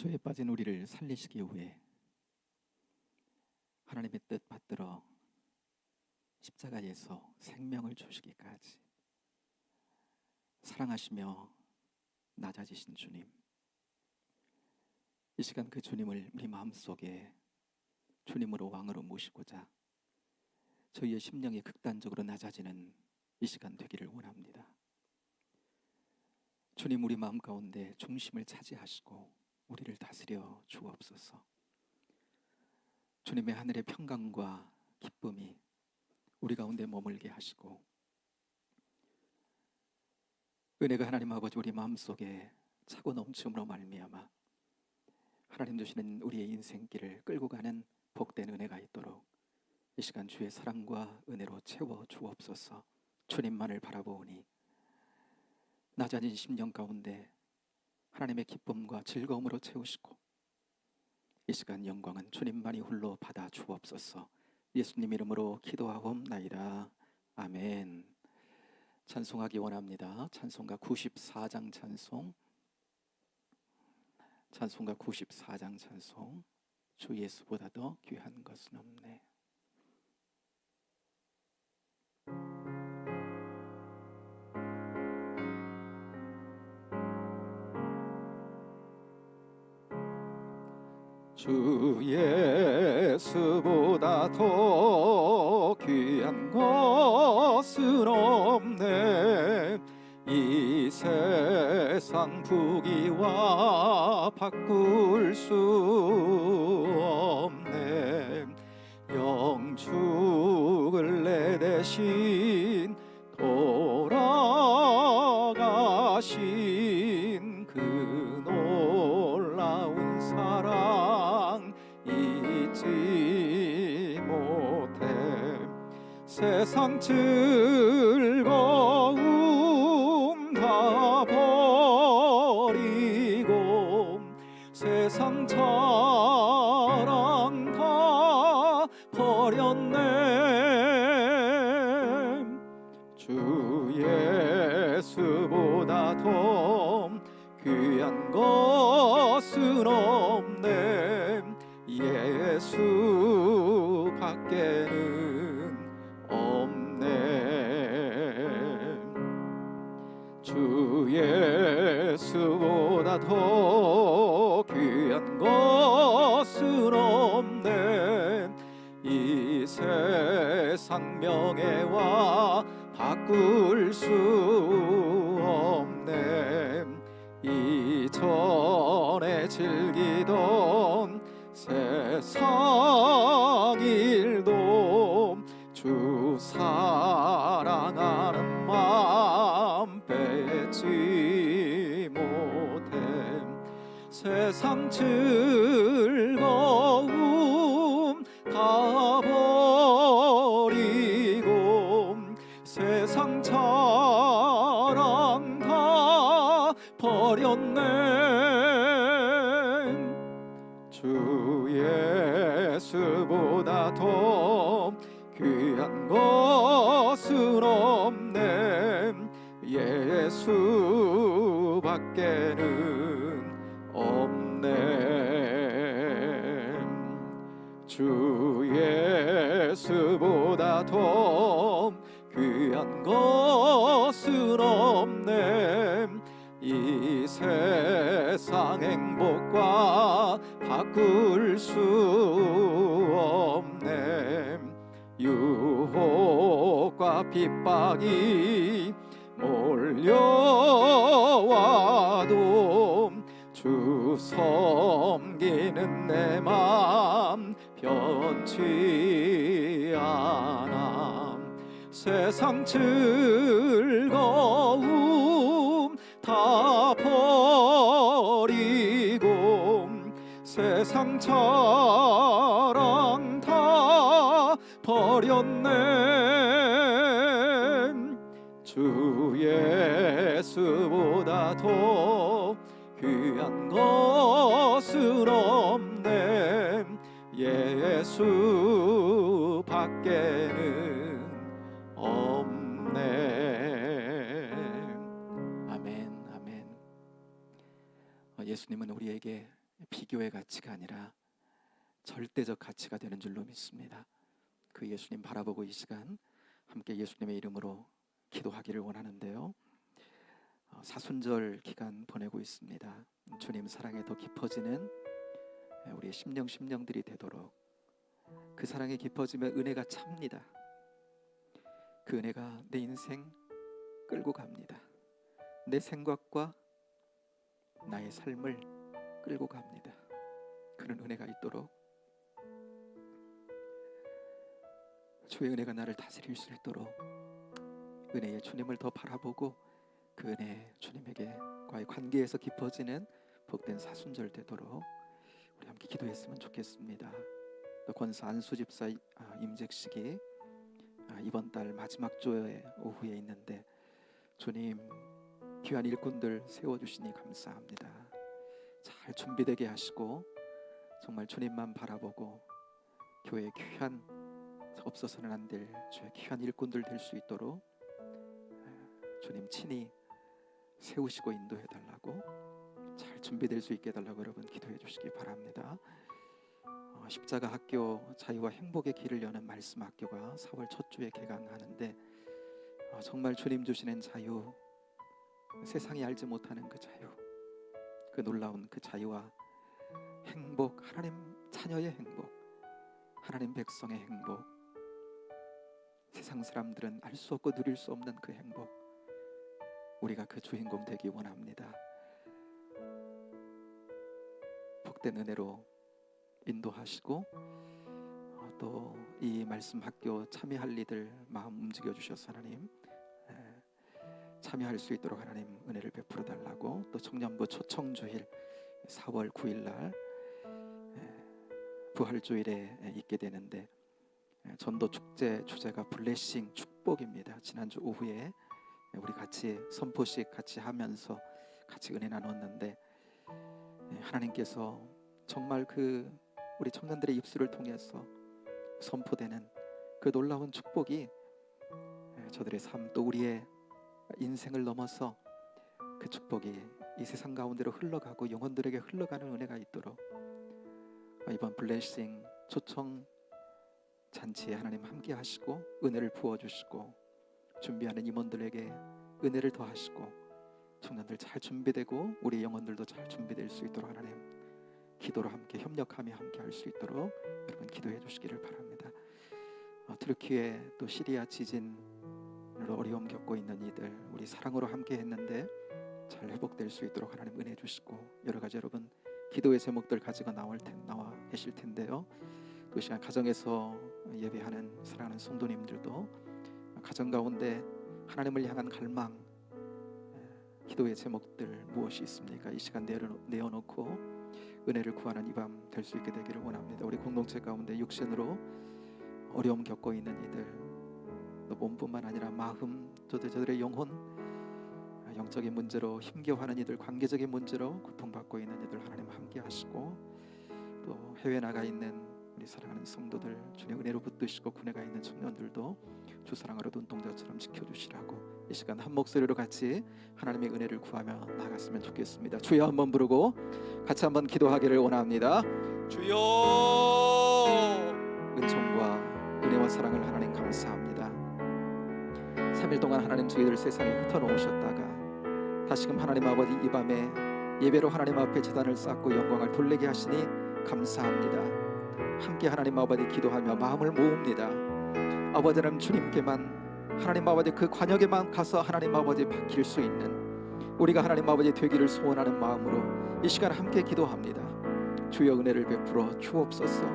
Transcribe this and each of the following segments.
죄에 빠진 우리를 살리시기 위해 하나님의 뜻 받들어 십자가에서 생명을 주시기까지 사랑하시며 낮아지신 주님, 이 시간 그 주님을 우리 마음속에 주님으로 왕으로 모시고자 저희의 심령이 극단적으로 낮아지는 이 시간 되기를 원합니다. 주님, 우리 마음 가운데 중심을 차지하시고 우리를 다스려 주옵소서. 주님의 하늘의 평강과 기쁨이 우리 가운데 머물게 하시고, 은혜가 하나님 아버지 우리 마음속에 차고 넘침으로 말미암아 하나님 주시는 우리의 인생길을 끌고 가는 복된 은혜가 있도록 이 시간 주의 사랑과 은혜로 채워 주옵소서. 주님만을 바라보오니 낮아진 심령 가운데 하나님의 기쁨과 즐거움으로 채우시고, 이 시간 영광은 주님만이 홀로 받아 주옵소서. 예수님 이름으로 기도하옵나이다. 아멘. 찬송하기 원합니다. 찬송가 94장 찬송, 찬송가 94장 찬송. 주 예수보다 더 귀한 것은 없네. 주 예수보다 더 귀한 것은 없네. 이 세상 부귀와 바꿀 수 없네. 영축을 내 대신 돌아가신 그 놀라운 사랑 잊지 못해. 세상 즐거움 다 버리고 세상 자랑 다 버렸네. 주 예수보다 더 귀한 것은 없네. 예수 밖에는 없네. 주 예수보다 더 귀한 것은 없네. 이 세상 명예와 바꿀 수 없네. 이전에 즐기던 세상 일도 주 사랑하는 마음 빼지 못해. 세상 즐거움 다 버리고 세상 자랑 다 버렸네. 주 예수보다 더 귀한 것은 없네. 예수 밖에는 없네. 주 예수보다 더 귀한 것은 없네. 이 세상 행복과 바꿀 수 없네. 유혹과 핍박이 몰려와도 주 섬기는 내 맘 변치 않아. 세상 즐거움 다 버리고 세상 자랑 다 버렸네. 주 예수보다 더 귀한 것은 없네. 예수 밖에는 없네. 아멘, 아멘. 예수님은 우리에게 비교의 가치가 아니라 절대적 가치가 되는 줄로 믿습니다. 그 예수님 바라보고 이 시간 함께 예수님의 이름으로 기도하기를 원하는데요. 사순절 기간 보내고 있습니다. 주님 사랑에 더 깊어지는 우리의 심령들이 되도록, 그 사랑이 깊어지면 은혜가 찹니다. 그 은혜가 내 인생 끌고 갑니다. 내 생각과 나의 삶을 끌고 갑니다. 그런 은혜가 있도록 주의 은혜가 나를 다스릴 수 있도록 은혜의 주님을 더 바라보고 그 은혜 주님에게과의 관계에서 깊어지는 복된 사순절 되도록 우리 함께 기도했으면 좋겠습니다. 또 권사 안수 집사 임직식이 이번 달 마지막 주에 오후에 있는데 주님 귀한 일꾼들 세워주시니 감사합니다. 잘 준비되게 하시고 정말 주님만 바라보고 교회의 귀한, 없어서는 안 될 주의 귀한 일꾼들 될 수 있도록 주님 친히 세우시고 인도해 달라고, 잘 준비될 수 있게 해달라고 여러분 기도해 주시기 바랍니다. 십자가 학교 자유와 행복의 길을 여는 말씀 학교가 4월 첫 주에 개강하는데 정말 주님 주시는 자유, 세상이 알지 못하는 그 자유, 그 놀라운 그 자유와 행복, 하나님 자녀의 행복, 하나님 백성의 행복, 세상 사람들은 알 수 없고 누릴 수 없는 그 행복, 우리가 그 주인공 되기 원합니다. 복된 은혜로 인도하시고 또 이 말씀 학교 참여할 이들 마음 움직여 주셔서 하나님 참여할 수 있도록 하나님 은혜를 베풀어 달라고, 또 청년부 초청주일 4월 9일 날 부활주일에 있게 되는데 전도 축제 주제가 블레싱, 축복입니다. 지난주 오후에 우리 같이 선포식 같이 하면서 같이 은혜 나눴는데 하나님께서 정말 그 우리 청년들의 입술을 통해서 선포되는 그 놀라운 축복이 저들의 삶, 또 우리의 인생을 넘어서 그 축복이 이 세상 가운데로 흘러가고 영혼들에게 흘러가는 은혜가 있도록 이번 블레싱 초청 잔치에 하나님 함께 하시고 은혜를 부어주시고 준비하는 임원들에게 은혜를 더하시고 청년들 잘 준비되고 우리 영혼들도 잘 준비될 수 있도록 하나님 기도로 함께 협력하며 함께 할 수 있도록 여러분 기도해 주시기를 바랍니다. 트르키에 또 시리아 지진으로 어려움 겪고 있는 이들 우리 사랑으로 함께 했는데 잘 회복될 수 있도록 하나님 은혜 주시고, 여러 가지 여러분 기도의 제목들 가지고 나와 계실 텐데요. 그 시간 가정에서 예배하는 사랑하는 성도님들도 가정 가운데 하나님을 향한 갈망, 기도의 제목들 무엇이 있습니까? 이 시간 내어놓고 은혜를 구하는 이 밤 될 수 있게 되기를 원합니다. 우리 공동체 가운데 육신으로 어려움 겪고 있는 이들, 또 몸뿐만 아니라 마음, 저들의 영혼, 영적인 문제로 힘겨워하는 이들, 관계적인 문제로 고통받고 있는 이들 하나님 함께 하시고, 또 해외 나가 있는 우리 사랑하는 성도들 주님 은혜로 붙드시고 군에 가 있는 청년들도 주 사랑으로 눈동자처럼 지켜주시라고 이 시간 한 목소리로 같이 하나님의 은혜를 구하며 나갔으면 좋겠습니다. 주여 한번 부르고 같이 한번 기도하기를 원합니다. 주여, 은총과 은혜와 사랑을 하나님 감사합니다. 3일 동안 하나님 저희들 세상에 흩어놓으셨다가 다시금 하나님 아버지 이 밤에 예배로 하나님 앞에 제단을 쌓고 영광을 돌리게 하시니 감사합니다. 함께 하나님 아버지 기도하며 마음을 모읍니다. 아버지 하나님 주님께만 하나님 아버지 그 관역에만 가서 하나님 아버지 박힐 수 있는 우리가 하나님 아버지 되기를 소원하는 마음으로 이 시간 함께 기도합니다. 주여 은혜를 베풀어 주옵소서.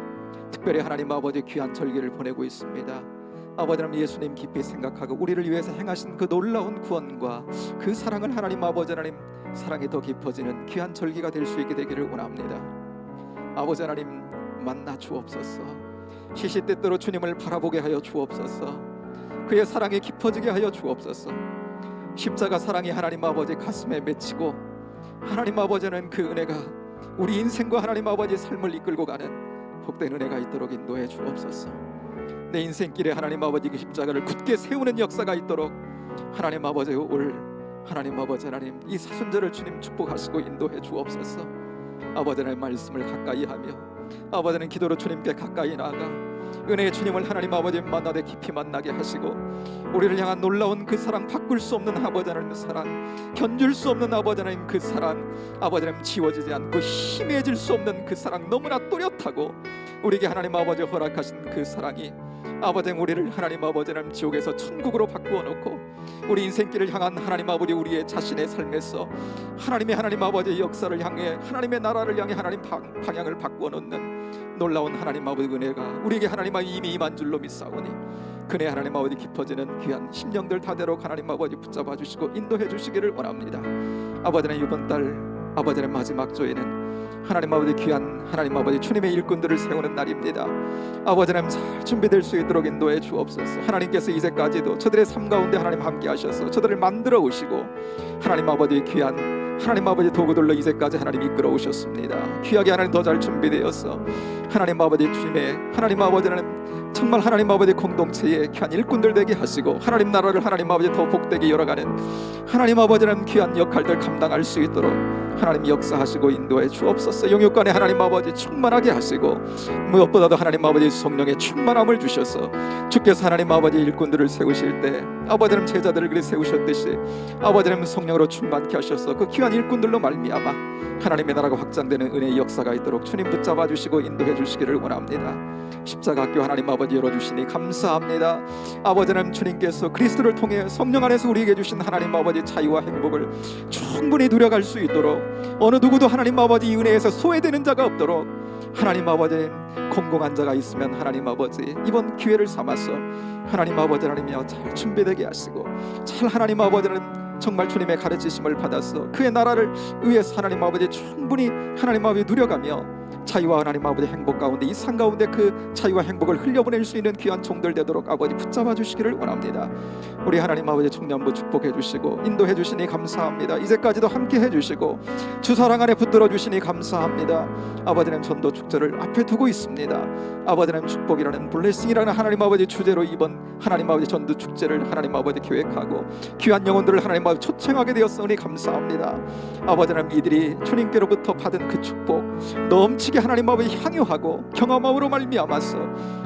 특별히 하나님 아버지 귀한 절기를 보내고 있습니다. 아버지 하나님 예수님 깊이 생각하고 우리를 위해서 행하신 그 놀라운 구원과 그 사랑을 하나님 아버지 하나님 사랑이 더 깊어지는 귀한 절기가 될 수 있게 되기를 원합니다. 아버지 하나님 만나 주옵소서. 시시때때로 주님을 바라보게 하여 주옵소서. 그의 사랑이 깊어지게 하여 주옵소서. 십자가 사랑이 하나님 아버지 가슴에 맺히고 하나님 아버지는 그 은혜가 우리 인생과 하나님 아버지의 삶을 이끌고 가는 복된 은혜가 있도록 인도해 주옵소서. 내 인생길에 하나님 아버지 그 십자가를 굳게 세우는 역사가 있도록 하나님 아버지 올 하나님 아버지 하나님 이 사순절을 주님 축복하시고 인도해 주옵소서. 아버지 하나님 말씀을 가까이 하며 아버지 하나님 기도로 주님께 가까이 나아가 은혜의 주님을 하나님 아버지 만나되 깊이 만나게 하시고 우리를 향한 놀라운 그 사랑, 바꿀 수 없는 아버지 하나님 사랑, 견줄 수 없는 아버지 하나님 그 사랑, 아버지 하나님 지워지지 않고 희미해질 수 없는 그 사랑, 너무나 또렷하고 우리에게 하나님 아버지 허락하신 그 사랑이 아버지 하나님 우리를 하나님 아버지 하나님 지옥에서 천국으로 바꾸어 놓고 우리 인생길을 향한 하나님 아버지 우리의 자신의 삶에서 하나님의 하나님 아버지의 역사를 향해 하나님의 나라를 향해 하나님 방향을 바꾸어 놓는 놀라운 하나님 아버지 은혜가 우리에게 하나님 아버지 이미 임한 줄로 믿사오니 그네 하나님 아버지 깊어지는 귀한 심령들 다대로 하나님 아버지 붙잡아 주시고 인도해 주시기를 원합니다. 아버지 하나님 이번 달 아버지 하나님 마지막 주에는 하나님 아버지 귀한 하나님 아버지 주님의 일꾼들을 세우는 날입니다. 아버지 하나님 잘 준비될 수 있도록 인도해 주옵소서. 하나님께서 이제까지도 저들의 삶 가운데 하나님 함께 하셔서 저들을 만들어 오시고 하나님 아버지 귀한 하나님 아버지 도구들로 이제까지 하나님 이끌어 오셨습니다. 귀하게 하나님 더 잘 준비되어서 하나님 아버지 주님의 하나님 아버지 하나님 정말 하나님 아버지 공동체의 귀한 일꾼들 되게 하시고 하나님 나라를 하나님 아버지 더 복되게 열어가는 하나님 아버지 하나님 귀한 역할들 감당할 수 있도록 하나님 역사하시고 인도해 주옵소서. 영육간에 하나님 아버지 충만하게 하시고 무엇보다도 하나님 아버지 성령의 충만함을 주셔서 주께서 하나님 아버지 일꾼들을 세우실 때 아버지 하나님 제자들을 그리 세우셨듯이 아버지 하나님 성령으로 충만케 하셔서 그 귀한 일꾼들로 말미암아 하나님의 나라가 확장되는 은혜의 역사가 있도록 주님 붙잡아 주시고 인도해 주시기를 원합니다. 십자가 학교 하나님 아버지 열어주시니 감사합니다. 아버지 하나님 주님께서 그리스도를 통해 성령 안에서 우리에게 주신 하나님 아버지 자유와 행복을 충분히 누려갈 수 있도록 어느 누구도 하나님 아버지 이 은혜에서 소외되는 자가 없도록 하나님 아버지 공공한 자가 있으면 하나님 아버지 이번 기회를 삼아서 하나님 아버지 하나님이여 잘 준비되게 하시고 잘 하나님 아버지는 정말 주님의 가르치심을 받아서 그의 나라를 위해서 하나님 아버지 충분히 하나님 아버지 누려가며 자유와 하나님 아버지 행복 가운데 이 상 가운데 그 자유와 행복을 흘려보낼 수 있는 귀한 종들 되도록 아버지 붙잡아 주시기를 원합니다. 우리 하나님 아버지 청년부 축복해 주시고 인도해 주시니 감사합니다. 이제까지도 함께 해 주시고 주 사랑 안에 붙들어 주시니 감사합니다. 아버지는 전도 축제를 앞에 두고 있습니다. 아버지는 축복이라는 블레싱이라는 하나님 아버지 주제로 이번 하나님 아버지 전도 축제를 하나님 아버지 계획하고 귀한 영혼들을 하나님 아버지 초청하게 되었으니 감사합니다. 아버지는 이들이 주님께로부터 받은 그 축복 넘치게 하나님 아버지 향유하고 경험함으로 말미암아서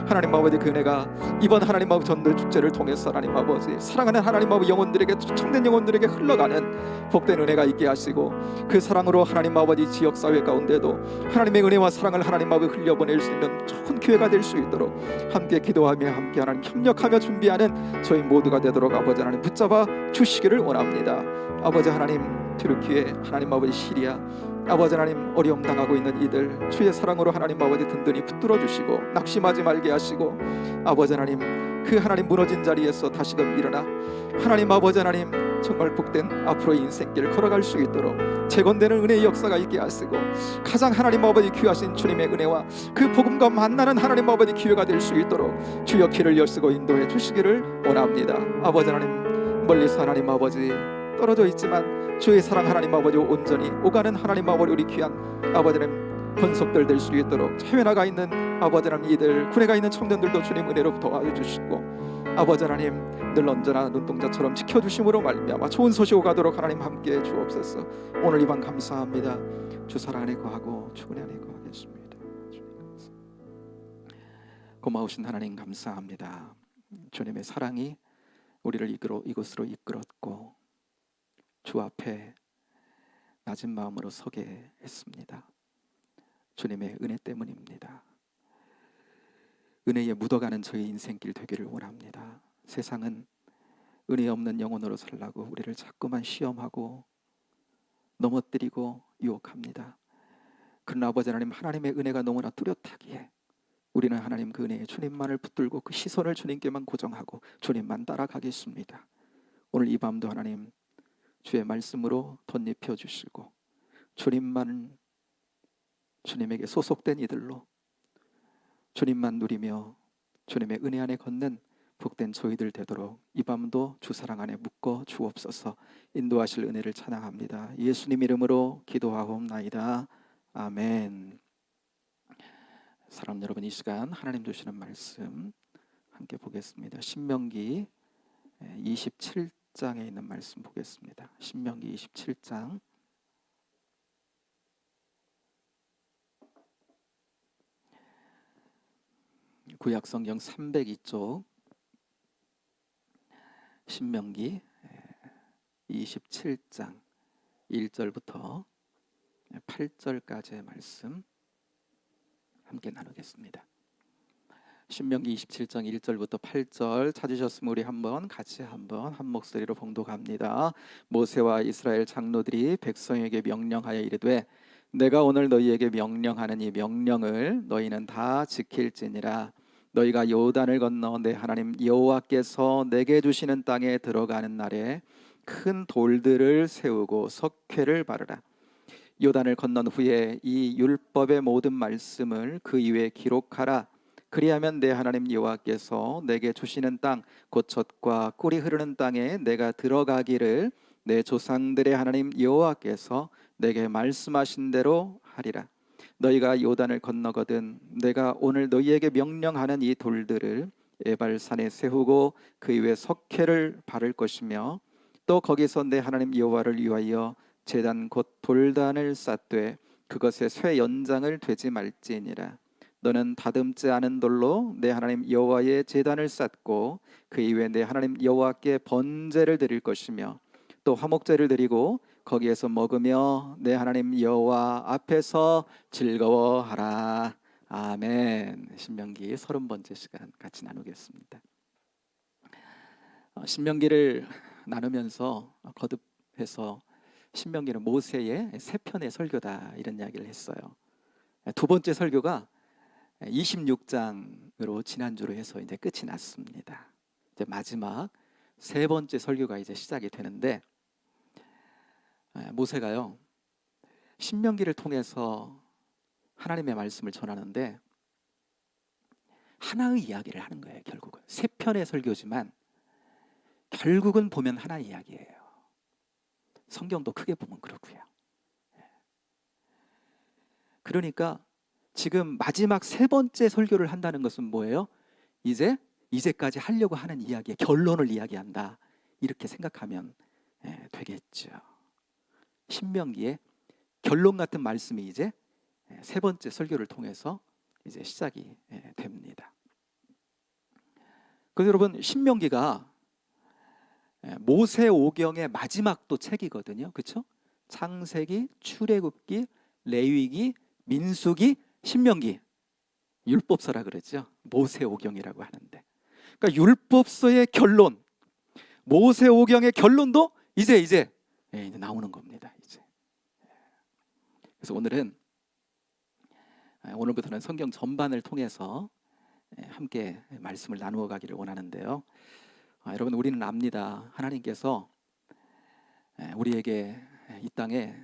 하나님 아버지 그 은혜가 이번 하나님 아버지 전도 축제를 통해서 하나님 아버지 사랑하는 하나님 아버지 영혼들에게 초청된 영혼들에게 흘러가는 복된 은혜가 있게 하시고 그 사랑으로 하나님 아버지 지역사회 가운데도 하나님의 은혜와 사랑을 하나님 아버지 흘려보낼 수 있는 좋은 기회가 될 수 있도록 함께 기도하며 함께 하나님 협력하며 준비하는 저희 모두가 되도록 아버지 하나님 붙잡아 주시기를 원합니다. 아버지 하나님 튀르키예 하나님 아버지 시리아 아버지 하나님 어려움 당하고 있는 이들 주의 사랑으로 하나님 아버지 든든히 붙들어 주시고 낙심하지 말게 하시고 아버지 하나님 그 하나님 무너진 자리에서 다시금 일어나 하나님 아버지 하나님 정말 복된 앞으로의 인생길을 걸어갈 수 있도록 재건되는 은혜의 역사가 있게 하시고 가장 하나님 아버지 귀하신 주님의 은혜와 그 복음과 만나는 하나님 아버지 기회가 될 수 있도록 주여 길을 여시고 인도해 주시기를 원합니다. 아버지 하나님 멀리서 하나님 아버지 떨어져 있지만 주의 사랑 하나님 아버지 온전히 오가는 하나님 아버지 우리 귀한 아버지 하나님 권속들 될 수 있도록 해외 나가 있는 아버지 하나님 이들 군에 가 있는 청년들도 주님 은혜로 도와주시고 아버지 하나님 늘 언제나 눈동자처럼 지켜주심으로 말미암아 좋은 소식 오가도록 하나님 함께해 주옵소서. 오늘 이 밤 감사합니다. 주 사랑 안에 거하고 주 은혜 안에 거하겠습니다. 고마우신 하나님 감사합니다. 주님의 사랑이 우리를 이곳으로 이끌었고 주 앞에 낮은 마음으로 서게 했습니다. 주님의 은혜 때문입니다. 은혜에 묻어가는 저희 인생길 되기를 원합니다. 세상은 은혜 없는 영혼으로 살라고 우리를 자꾸만 시험하고 넘어뜨리고 유혹합니다. 그러나 아버지 하나님 하나님의 은혜가 너무나 뚜렷하기에 우리는 하나님 그 은혜에 주님만을 붙들고 그 시선을 주님께만 고정하고 주님만 따라가겠습니다. 오늘 이 밤도 하나님 주의 말씀으로 덧입혀 주시고 주님만 주님에게 소속된 이들로 주님만 누리며 주님의 은혜 안에 걷는 복된 저희들 되도록 이 밤도 주 사랑 안에 묶어 주옵소서. 인도하실 은혜를 찬양합니다. 예수님 이름으로 기도하옵나이다. 아멘. 사람 여러분, 이 시간 하나님 주시는 말씀 함께 보겠습니다. 신명기 27장에 있는 말씀 보겠습니다. 신명기 27장 구약 성경 302쪽 신명기 27장 1절부터 8절까지의 말씀 함께 나누겠습니다. 신명기 27장 1절부터 8절 찾으셨으면 우리 같이 한 목소리로 봉독합니다. 모세와 이스라엘 장로들이 백성에게 명령하여 이르되 내가 오늘 너희에게 명령하는 이 명령을 너희는 다 지킬지니라. 너희가 요단을 건너 내 하나님 여호와께서 내게 주시는 땅에 들어가는 날에 큰 돌들을 세우고 석회를 바르라. 요단을 건넌 후에 이 율법의 모든 말씀을 그 위에 기록하라. 그리하면 내 하나님 여호와께서 내게 주시는 땅 곧 젖과 꿀이 흐르는 땅에 내가 들어가기를 내 조상들의 하나님 여호와께서 내게 말씀하신 대로 하리라. 너희가 요단을 건너거든 내가 오늘 너희에게 명령하는 이 돌들을 에발산에 세우고 그 위에 석회를 바를 것이며 또 거기서 내 하나님 여호와를 위하여 제단 곧 돌단을 쌓되 그것에 쇠 연장을 되지 말지니라. 너는 다듬지 않은 돌로 내 하나님 여호와의 제단을 쌓고 그 이후에 내 하나님 여호와께 번제를 드릴 것이며 또 화목제를 드리고 거기에서 먹으며 내 하나님 여호와 앞에서 즐거워하라. 아멘. 신명기 30번째 시간 같이 나누겠습니다. 신명기를 나누면서 거듭해서 신명기는 모세의 세 편의 설교다 이런 이야기를 했어요. 두 번째 설교가 26장으로 지난주로 해서 이제 끝이 났습니다. 이제 마지막 세 번째 설교가 이제 시작이 되는데 모세가요 신명기를 통해서 하나님의 말씀을 전하는데 하나의 이야기를 하는 거예요. 결국은 세 편의 설교지만 결국은 보면 하나의 이야기예요. 성경도 크게 보면 그렇고요. 그러니까 지금 마지막 세 번째 설교를 한다는 것은 뭐예요? 이제까지 하려고 하는 이야기의 결론을 이야기한다 이렇게 생각하면 되겠죠. 신명기의 결론 같은 말씀이 이제 세 번째 설교를 통해서 이제 시작이 됩니다. 그래서 여러분 신명기가 모세오경의 마지막 또 책이거든요. 그렇죠? 창세기, 출애굽기, 레위기, 민수기, 신명기 율법서라 그러죠. 모세오경이라고 하는데 그러니까 율법서의 결론 모세오경의 결론도 이제 나오는 겁니다. 이제. 그래서 오늘부터는 성경 전반을 통해서 함께 말씀을 나누어 가기를 원하는데요. 여러분 우리는 압니다. 하나님께서 우리에게 이 땅에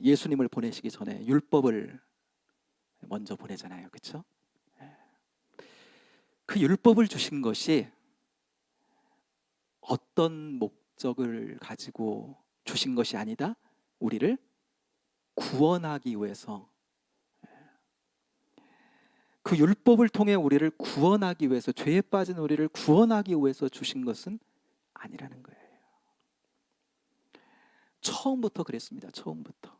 예수님을 보내시기 전에 율법을 먼저 보내잖아요. 그렇죠? 그 율법을 주신 것이 어떤 목적을 가지고 주신 것이 아니다. 우리를 구원하기 위해서 그 율법을 통해 우리를 구원하기 위해서 죄에 빠진 우리를 구원하기 위해서 주신 것은 아니라는 거예요. 처음부터 그랬습니다. 처음부터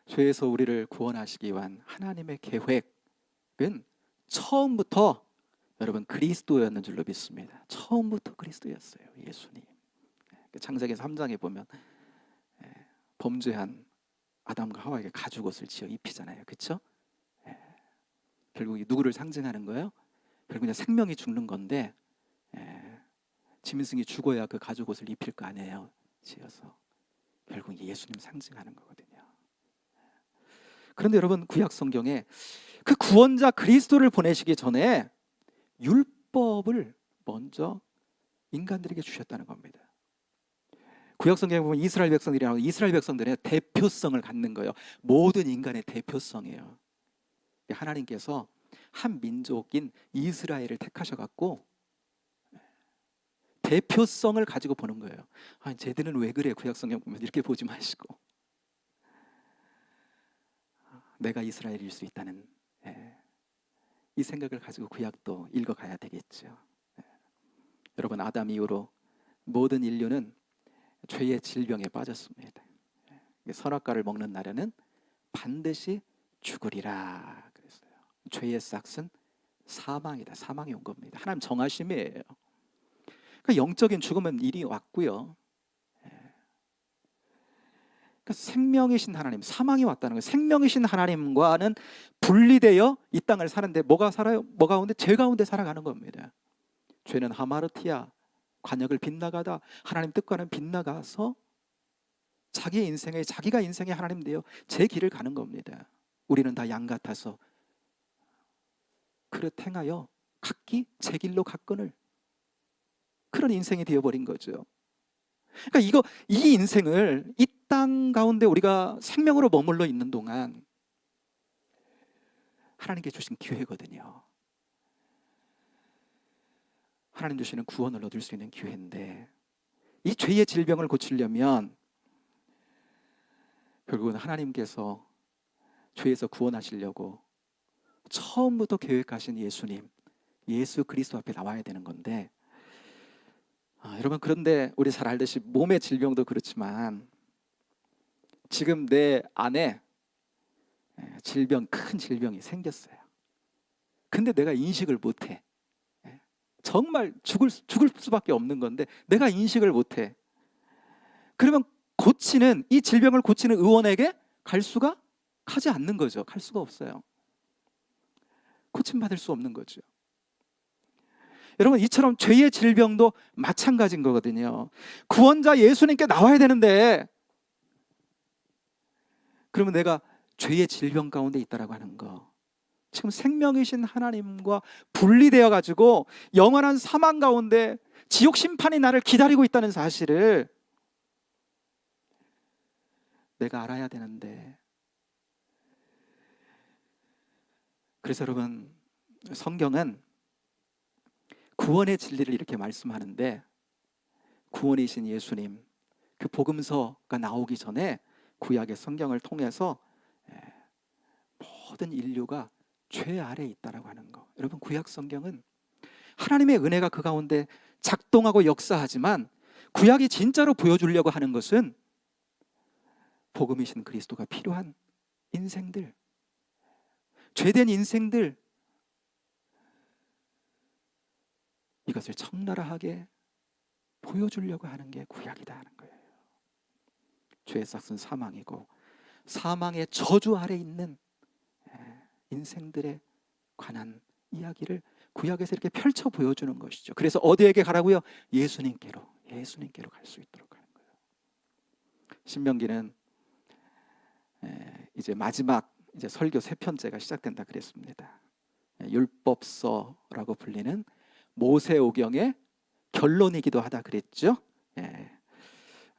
죄에서 우리를 구원하시기 위한 하나님의 계획은 처음부터 여러분 그리스도였는 줄로 믿습니다. 처음부터 그리스도였어요. 예수님. 창세기 3장에 보면 범죄한 아담과 하와에게 가죽옷을 지어 입히잖아요. 그렇죠? 결국 누구를 상징하는 거예요? 결국 생명이 죽는 건데 짐승이 죽어야 그 가죽옷을 입힐 거 아니에요. 지어서 결국 예수님 상징하는 거거든요. 그런데 여러분 구약 성경에 그 구원자 그리스도를 보내시기 전에 율법을 먼저 인간들에게 주셨다는 겁니다. 구약 성경에 보면 이스라엘 백성들이라고 이스라엘 백성들의 대표성을 갖는 거예요. 모든 인간의 대표성이에요. 하나님께서 한 민족인 이스라엘을 택하셔갖고 대표성을 가지고 보는 거예요. 쟤들은 왜 그래? 구약 성경 보면 이렇게 보지 마시고 내가 이스라엘일 수 있다는 이 생각을 가지고 구약도 읽어가야 되겠죠. 여러분 아담 이후로 모든 인류는 죄의 질병에 빠졌습니다. 선악과를 먹는 날에는 반드시 죽으리라 그랬어요. 죄의 싹은 사망이다. 사망이 온 겁니다. 하나님 정하심이에요. 그러니까 영적인 죽음은 일이 왔고요. 그러니까 생명이신 하나님, 사망이 왔다는 거예요. 생명이신 하나님과는 분리되어 이 땅을 사는데 뭐가 살아요? 뭐 가운데? 죄 가운데 살아가는 겁니다. 죄는 하마르티아, 관역을 빗나가다 하나님 뜻과는 빗나가서 자기의 인생에, 자기가 인생의 하나님 되어 제 길을 가는 겁니다. 우리는 다 양 같아서 그릇 행하여 각기 제 길로 갔거늘, 그런 인생이 되어버린 거죠. 그러니까 이 인생을 이 땅 가운데 우리가 생명으로 머물러 있는 동안 하나님께 주신 기회거든요. 하나님 주시는 구원을 얻을 수 있는 기회인데, 이 죄의 질병을 고치려면 결국은 하나님께서 죄에서 구원하시려고 처음부터 계획하신 예수님, 예수 그리스도 앞에 나와야 되는 건데, 여러분, 그런데 우리 잘 알듯이 몸의 질병도 그렇지만 지금 내 안에 질병, 큰 질병이 생겼어요. 근데 내가 인식을 못해. 정말 죽을 수밖에 없는 건데 내가 인식을 못해. 그러면 고치는, 이 질병을 고치는 의원에게 가지 않는 거죠. 갈 수가 없어요. 고침받을 수 없는 거죠. 여러분, 이처럼 죄의 질병도 마찬가지인 거거든요. 구원자 예수님께 나와야 되는데, 그러면 내가 죄의 질병 가운데 있다라고 하는 거, 지금 생명이신 하나님과 분리되어 가지고 영원한 사망 가운데 지옥 심판이 나를 기다리고 있다는 사실을 내가 알아야 되는데, 그래서 여러분, 성경은 구원의 진리를 이렇게 말씀하는데, 구원이신 예수님, 그 복음서가 나오기 전에 구약의 성경을 통해서 모든 인류가 죄 아래에 있다라고 하는 거. 여러분, 구약 성경은 하나님의 은혜가 그 가운데 작동하고 역사하지만, 구약이 진짜로 보여주려고 하는 것은 복음이신 그리스도가 필요한 인생들, 죄된 인생들, 이것을 적나라하게 보여주려고 하는 게 구약이다 하는 거예요. 죄의 싹은 사망이고, 사망의 저주 아래 있는 인생들에 관한 이야기를 구약에서 이렇게 펼쳐 보여주는 것이죠. 그래서 어디에게 가라고요? 예수님께로 갈 수 있도록 하는 거예요. 신명기는 이제 마지막 설교 3편째가 시작된다 그랬습니다. 율법서라고 불리는 모세오경의 결론이기도 하다 그랬죠.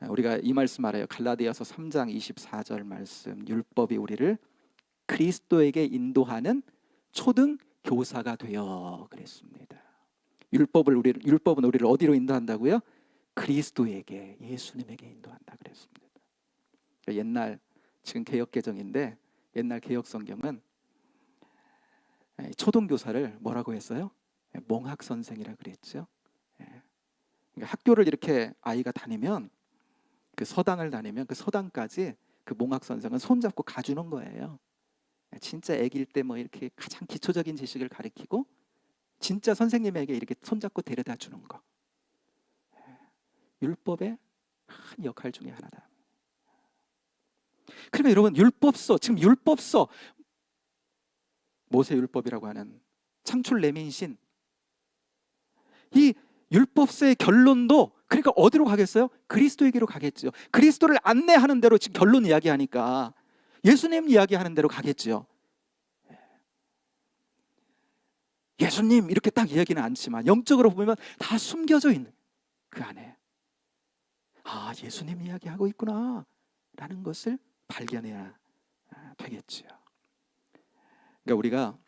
우리가 이 말씀 알아요. 갈라디아서 3장 24절 말씀, 율법이 우리를 그리스도에게 인도하는 초등 교사가 되어 그랬습니다. 율법은 우리를 어디로 인도한다고요? 그리스도에게, 예수님에게 인도한다 그랬습니다. 옛날, 지금 개역개정인데 옛날 개역성경은 초등교사를 뭐라고 했어요? 몽학선생이라고 그랬죠. 그러니까 학교를 이렇게 아이가 다니면, 그 서당을 다니면 그 서당까지 그 몽학선생은 손잡고 가주는 거예요. 진짜 아기일 때 뭐 이렇게 가장 기초적인 지식을 가르치고, 진짜 선생님에게 이렇게 손잡고 데려다 주는 거, 율법의 큰 역할 중에 하나다. 그러니까 여러분, 율법서, 지금 율법서, 모세율법이라고 하는 창출 내민신, 이 율법서의 결론도 그러니까 어디로 가겠어요? 그리스도에게로 가겠죠. 그리스도를 안내하는 대로, 지금 결론 이야기하니까 예수님 이야기하는 대로 가겠죠. 예수님 이렇게 딱 이야기는 않지만 영적으로 보면 다 숨겨져 있는 그 안에, 예수님 이야기하고 있구나 라는 것을 발견해야 되겠죠. 그러니까 우리가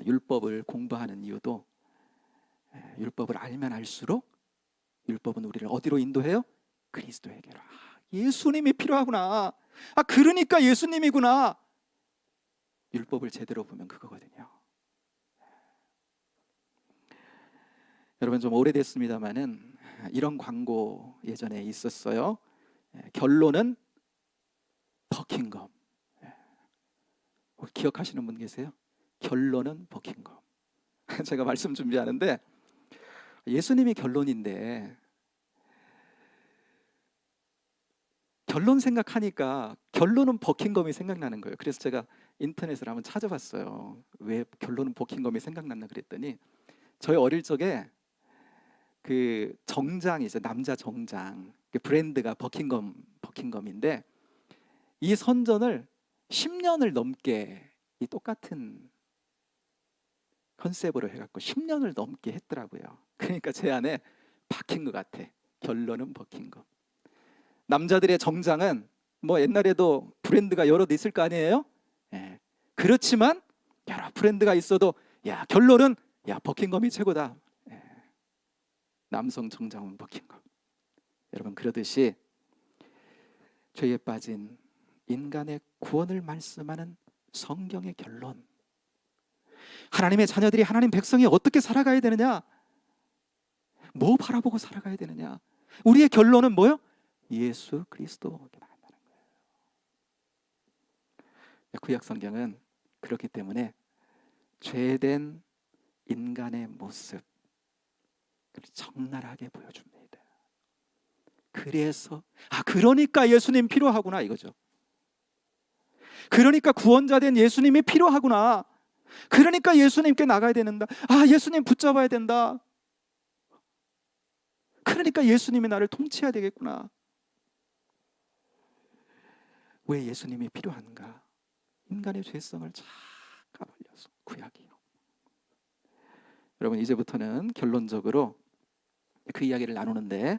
율법을 공부하는 이유도, 율법을 알면 알수록 율법은 우리를 어디로 인도해요? 그리스도에게로. 예수님이 필요하구나. 그러니까 예수님이구나. 율법을 제대로 보면 그거거든요. 여러분, 좀 오래됐습니다만은 이런 광고 예전에 있었어요. 결론은 버킹엄. 기억하시는 분 계세요? 결론은 버킹검. 제가 말씀 준비하는데 예수님이 결론인데 결론 생각하니까 결론은 버킹검이 생각나는 거예요. 그래서 제가 인터넷을 한번 찾아봤어요. 왜 결론은 버킹검이 생각났나 그랬더니 저희 어릴 적에 그 정장이죠. 남자 정장. 그 브랜드가 버킹검인데 이 선전을 10년을 넘게 이 똑같은 컨셉으로 해갖고 10년을 넘게 했더라고요. 그러니까 제 안에 박힌 것 같아. 결론은 버킹검. 남자들의 정장은 뭐 옛날에도 브랜드가 여러 있을 거 아니에요? 예. 그렇지만 여러 브랜드가 있어도 야 결론은 야 버킹검이 최고다. 예. 남성 정장은 버킹검. 여러분 그러듯이 죄에 빠진 인간의 구원을 말씀하는 성경의 결론. 하나님의 자녀들이 하나님 백성이 어떻게 살아가야 되느냐? 뭐 바라보고 살아가야 되느냐? 우리의 결론은 뭐요? 예수 그리스도. 구약 성경은 그렇기 때문에 죄된 인간의 모습 적나라하게 보여줍니다. 그래서 그러니까 예수님 필요하구나 이거죠. 그러니까 구원자 된 예수님이 필요하구나. 그러니까 예수님께 나가야 되는다. 예수님 붙잡아야 된다. 그러니까 예수님이 나를 통치해야 되겠구나. 왜 예수님이 필요한가? 인간의 죄성을 쫙 까발려서 구약이요. 여러분 이제부터는 결론적으로 그 이야기를 나누는데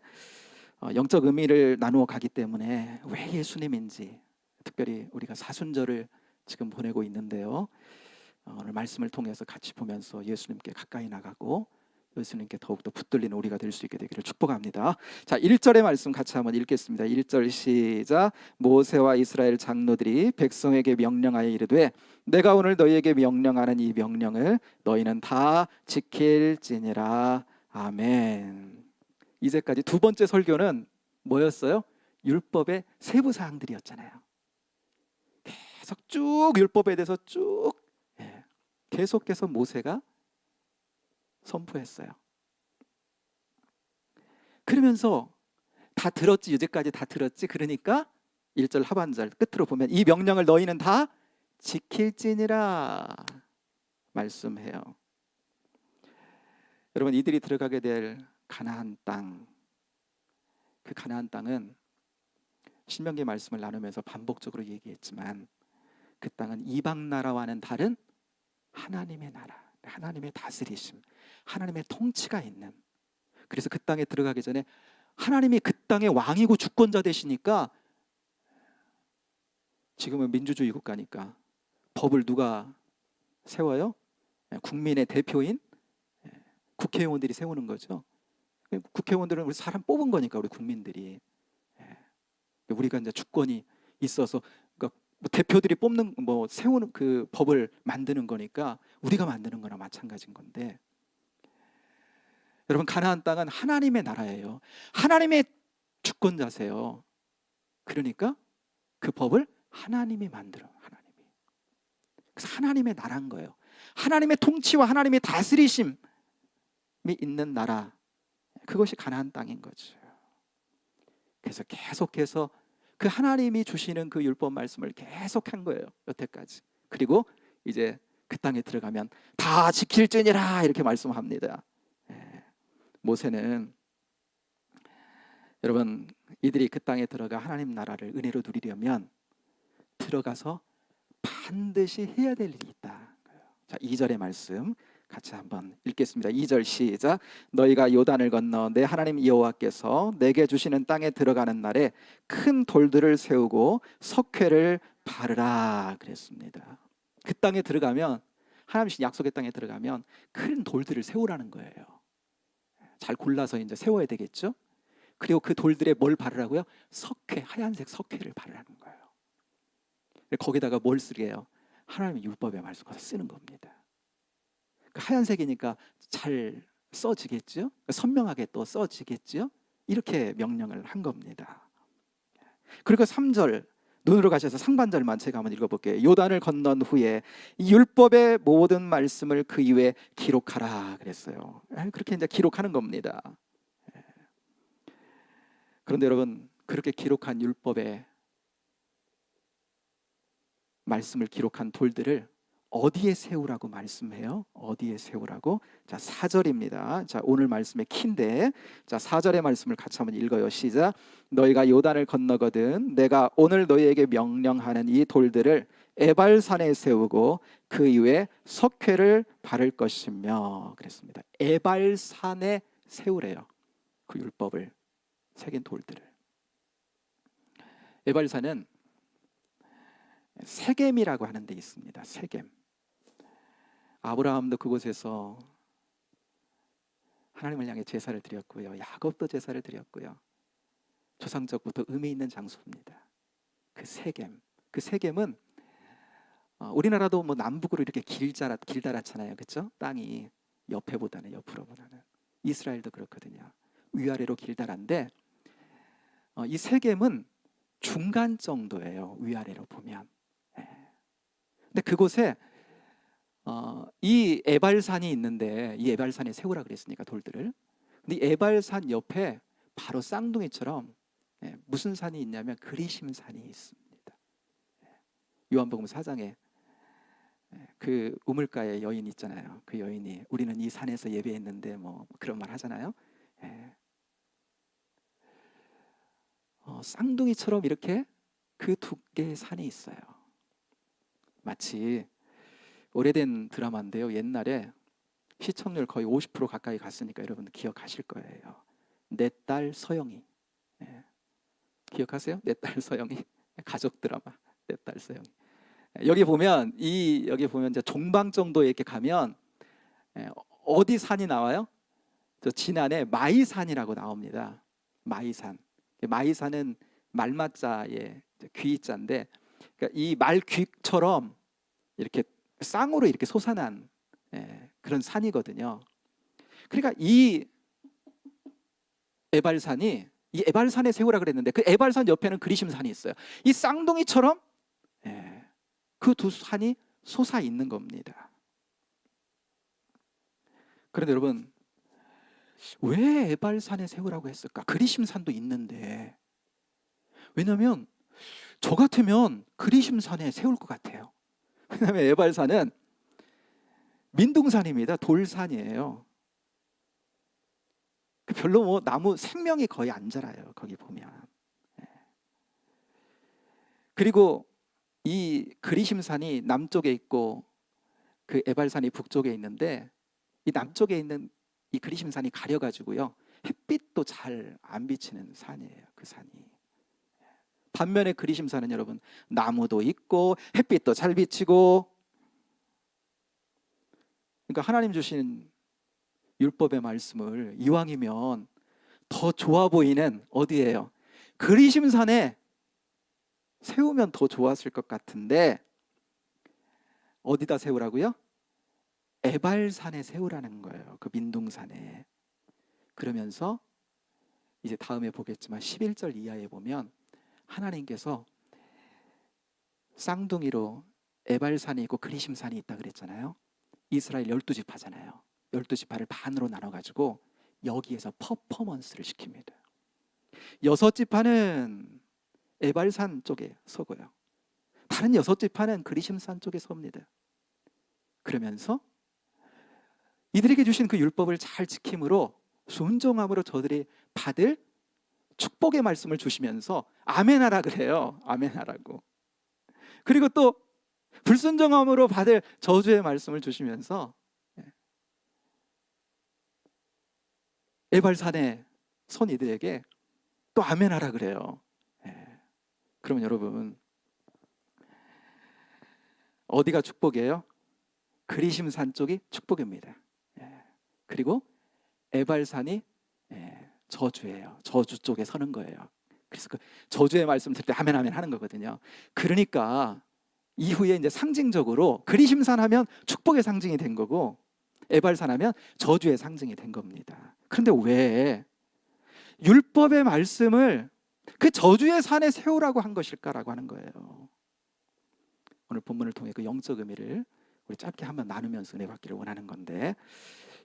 영적 의미를 나누어 가기 때문에 왜 예수님인지 특별히 우리가 사순절을 지금 보내고 있는데요. 오늘 말씀을 통해서 같이 보면서 예수님께 가까이 나가고 예수님께 더욱더 붙들리는 우리가 될 수 있게 되기를 축복합니다. 자, 1절의 말씀 같이 한번 읽겠습니다. 1절 시작. 모세와 이스라엘 장로들이 백성에게 명령하여 이르되 내가 오늘 너희에게 명령하는 이 명령을 너희는 다 지킬지니라. 아멘. 이제까지 두 번째 설교는 뭐였어요? 율법의 세부 사항들이었잖아요. 계속 쭉 율법에 대해서 쭉 계속해서 모세가 선포했어요. 그러면서 다 들었지, 이제까지 다 들었지. 그러니까 1절 하반절 끝으로 보면 이 명령을 너희는 다 지킬지니라 말씀해요. 여러분 이들이 들어가게 될 가나안 땅, 그 가나안 땅은 신명기 말씀을 나누면서 반복적으로 얘기했지만 그 땅은 이방 나라와는 다른 하나님의 나라, 하나님의 다스리심, 하나님의 통치가 있는. 그래서 그 땅에 들어가기 전에 하나님이 그 땅의 왕이고 주권자 되시니까 지금은 민주주의 국가니까 법을 누가 세워요? 국민의 대표인 국회의원들이 세우는 거죠. 국회의원들은 우리 사람 뽑은 거니까 우리 국민들이 우리가 이제 주권이 있어서 그러니까 대표들이 뽑는 세우는 그 법을 만드는 거니까 우리가 만드는 거나 마찬가지인 건데 여러분 가나안 땅은 하나님의 나라예요. 하나님의 주권자세요. 그러니까 그 법을 하나님이 만들어. 하나님이. 그래서 하나님의 나라인 거예요. 하나님의 통치와 하나님의 다스리심이 있는 나라. 그것이 가나안 땅인 거죠. 그래서 계속해서 그 하나님이 주시는 그 율법 말씀을 계속한 거예요. 여태까지. 그리고 이제 그 땅에 들어가면 다 지킬지니라 이렇게 말씀합니다. 모세는 여러분 이들이 그 땅에 들어가 하나님 나라를 은혜로 누리려면 들어가서 반드시 해야 될 일이 있다. 자, 2절의 말씀 같이 한번 읽겠습니다. 2절 시작. 너희가 요단을 건너 내 하나님 여호와께서 내게 주시는 땅에 들어가는 날에 큰 돌들을 세우고 석회를 바르라 그랬습니다. 그 땅에 들어가면 하나님 주신 약속의 땅에 들어가면 큰 돌들을 세우라는 거예요. 잘 골라서 이제 세워야 되겠죠. 그리고 그 돌들에 뭘 바르라고요? 석회, 하얀색 석회를 바르라는 거예요. 거기다가 뭘 쓰게요? 하나님의 율법의 말씀을 쓰는 겁니다. 하얀색이니까 잘 써지겠죠? 선명하게 또 써지겠죠? 이렇게 명령을 한 겁니다. 그리고 3절 눈으로 가셔서 상반절만 제가 한번 읽어볼게요. 요단을 건넌 후에 이 율법의 모든 말씀을 그 이후에 기록하라 그랬어요. 그렇게 이제 기록하는 겁니다. 그런데 여러분, 그렇게 기록한 율법의 말씀을 기록한 돌들을 어디에 세우라고 말씀해요? 어디에 세우라고? 자, 4절입니다. 자, 오늘 말씀의 키인데, 자, 4절의 말씀을 같이 한번 읽어요. 시작. 너희가 요단을 건너거든 내가 오늘 너희에게 명령하는 이 돌들을 에발산에 세우고 그 이후에 석회를 바를 것이며 그랬습니다. 에발산에 세우래요. 그 율법을 새긴 돌들을. 에발산은 세겜이라고 하는 데 있습니다. 세겜. 아브라함도 그곳에서 하나님을 향해 제사를 드렸고요. 야곱도 제사를 드렸고요. 조상적부터 의미 있는 장소입니다. 그 세겜. 그 세겜은 우리나라도 뭐 남북으로 이렇게 길다랗잖아요. 그렇죠? 땅이 옆에보다는 옆으로보다는. 이스라엘도 그렇거든요. 위아래로 길다란데 이 세겜은 중간 정도예요. 위아래로 보면. 근데 그곳에 이 에발산이 있는데 이 에발산에 세우라 그랬으니까 돌들을. 근데 이 에발산 옆에 바로 쌍둥이처럼 무슨 산이 있냐면 그리심산이 있습니다. 요한복음 4장에 그 우물가에 여인 있잖아요. 그 여인이 우리는 이 산에서 예배했는데 뭐 그런 말 하잖아요. 쌍둥이처럼 이렇게 그 두 개의 산이 있어요. 마치 오래된 드라마인데요. 옛날에 시청률 거의 50% 가까이 갔으니까 여러분 기억하실 거예요. 내 딸 서영이. 기억하세요? 내 딸 서영이. 가족 드라마. 내 딸 서영이. 여기 보면 이제 종방 정도에 이렇게 가면 어디 산이 나와요? 저 진안에 마이산이라고 나옵니다. 마이산. 마이산은 말맞자의 귀자인데, 그러니까 이 말귀처럼 이렇게 쌍으로 이렇게 솟아난 그런 산이거든요. 그러니까 이 에발산에 세우라 그랬는데 그 에발산 옆에는 그리심산이 있어요. 이 쌍둥이처럼 그 두 산이 솟아 있는 겁니다. 그런데 여러분, 왜 에발산에 세우라고 했을까? 그리심산도 있는데. 왜냐하면 저 같으면 그리심산에 세울 것 같아요. 왜냐하면 에발산은 민둥산입니다. 돌산이에요. 별로 뭐 나무 생명이 거의 안 자라요. 거기 보면. 그리고 이 그리심산이 남쪽에 있고 그 에발산이 북쪽에 있는데, 이 남쪽에 있는 이 그리심산이 가려가지고요, 햇빛도 잘 안 비치는 산이에요. 그 산이. 반면에 그리심산은 여러분 나무도 있고 햇빛도 잘 비치고, 그러니까 하나님 주신 율법의 말씀을 이왕이면 더 좋아 보이는 어디예요? 그리심산에 세우면 더 좋았을 것 같은데 어디다 세우라고요? 에발산에 세우라는 거예요. 그 민둥산에. 그러면서 이제 다음에 보겠지만 11절 이하에 보면 하나님께서 쌍둥이로 에발산이 있고 그리심산이 있다 그랬잖아요. 이스라엘 12지파잖아요. 12지파를 반으로 나눠가지고 여기에서 퍼포먼스를 시킵니다. 6지파는 에발산 쪽에 서고요, 다른 6지파는 그리심산 쪽에 섭니다. 그러면서 이들에게 주신 그 율법을 잘 지킴으로 순종함으로 저들이 받을 축복의 말씀을 주시면서 아멘하라 그래요. 아멘하라고. 그리고 또 불순종함으로 받을 저주의 말씀을 주시면서 에발산에 선 이들에게 또 아멘하라 그래요. 그러면 여러분, 어디가 축복이에요? 그리심산 쪽이 축복입니다. 그리고 에발산이 저주예요. 저주 쪽에 서는 거예요. 그래서 그 저주의 말씀 들을 때 아멘 아멘 하는 거거든요. 그러니까 이후에 이제 상징적으로 그리심산 하면 축복의 상징이 된 거고 에발산 하면 저주의 상징이 된 겁니다. 그런데 왜 율법의 말씀을 그 저주의 산에 세우라고 한 것일까라고 하는 거예요. 오늘 본문을 통해 그 영적 의미를 우리 짧게 한번 나누면서 은혜 받기를 원하는 건데,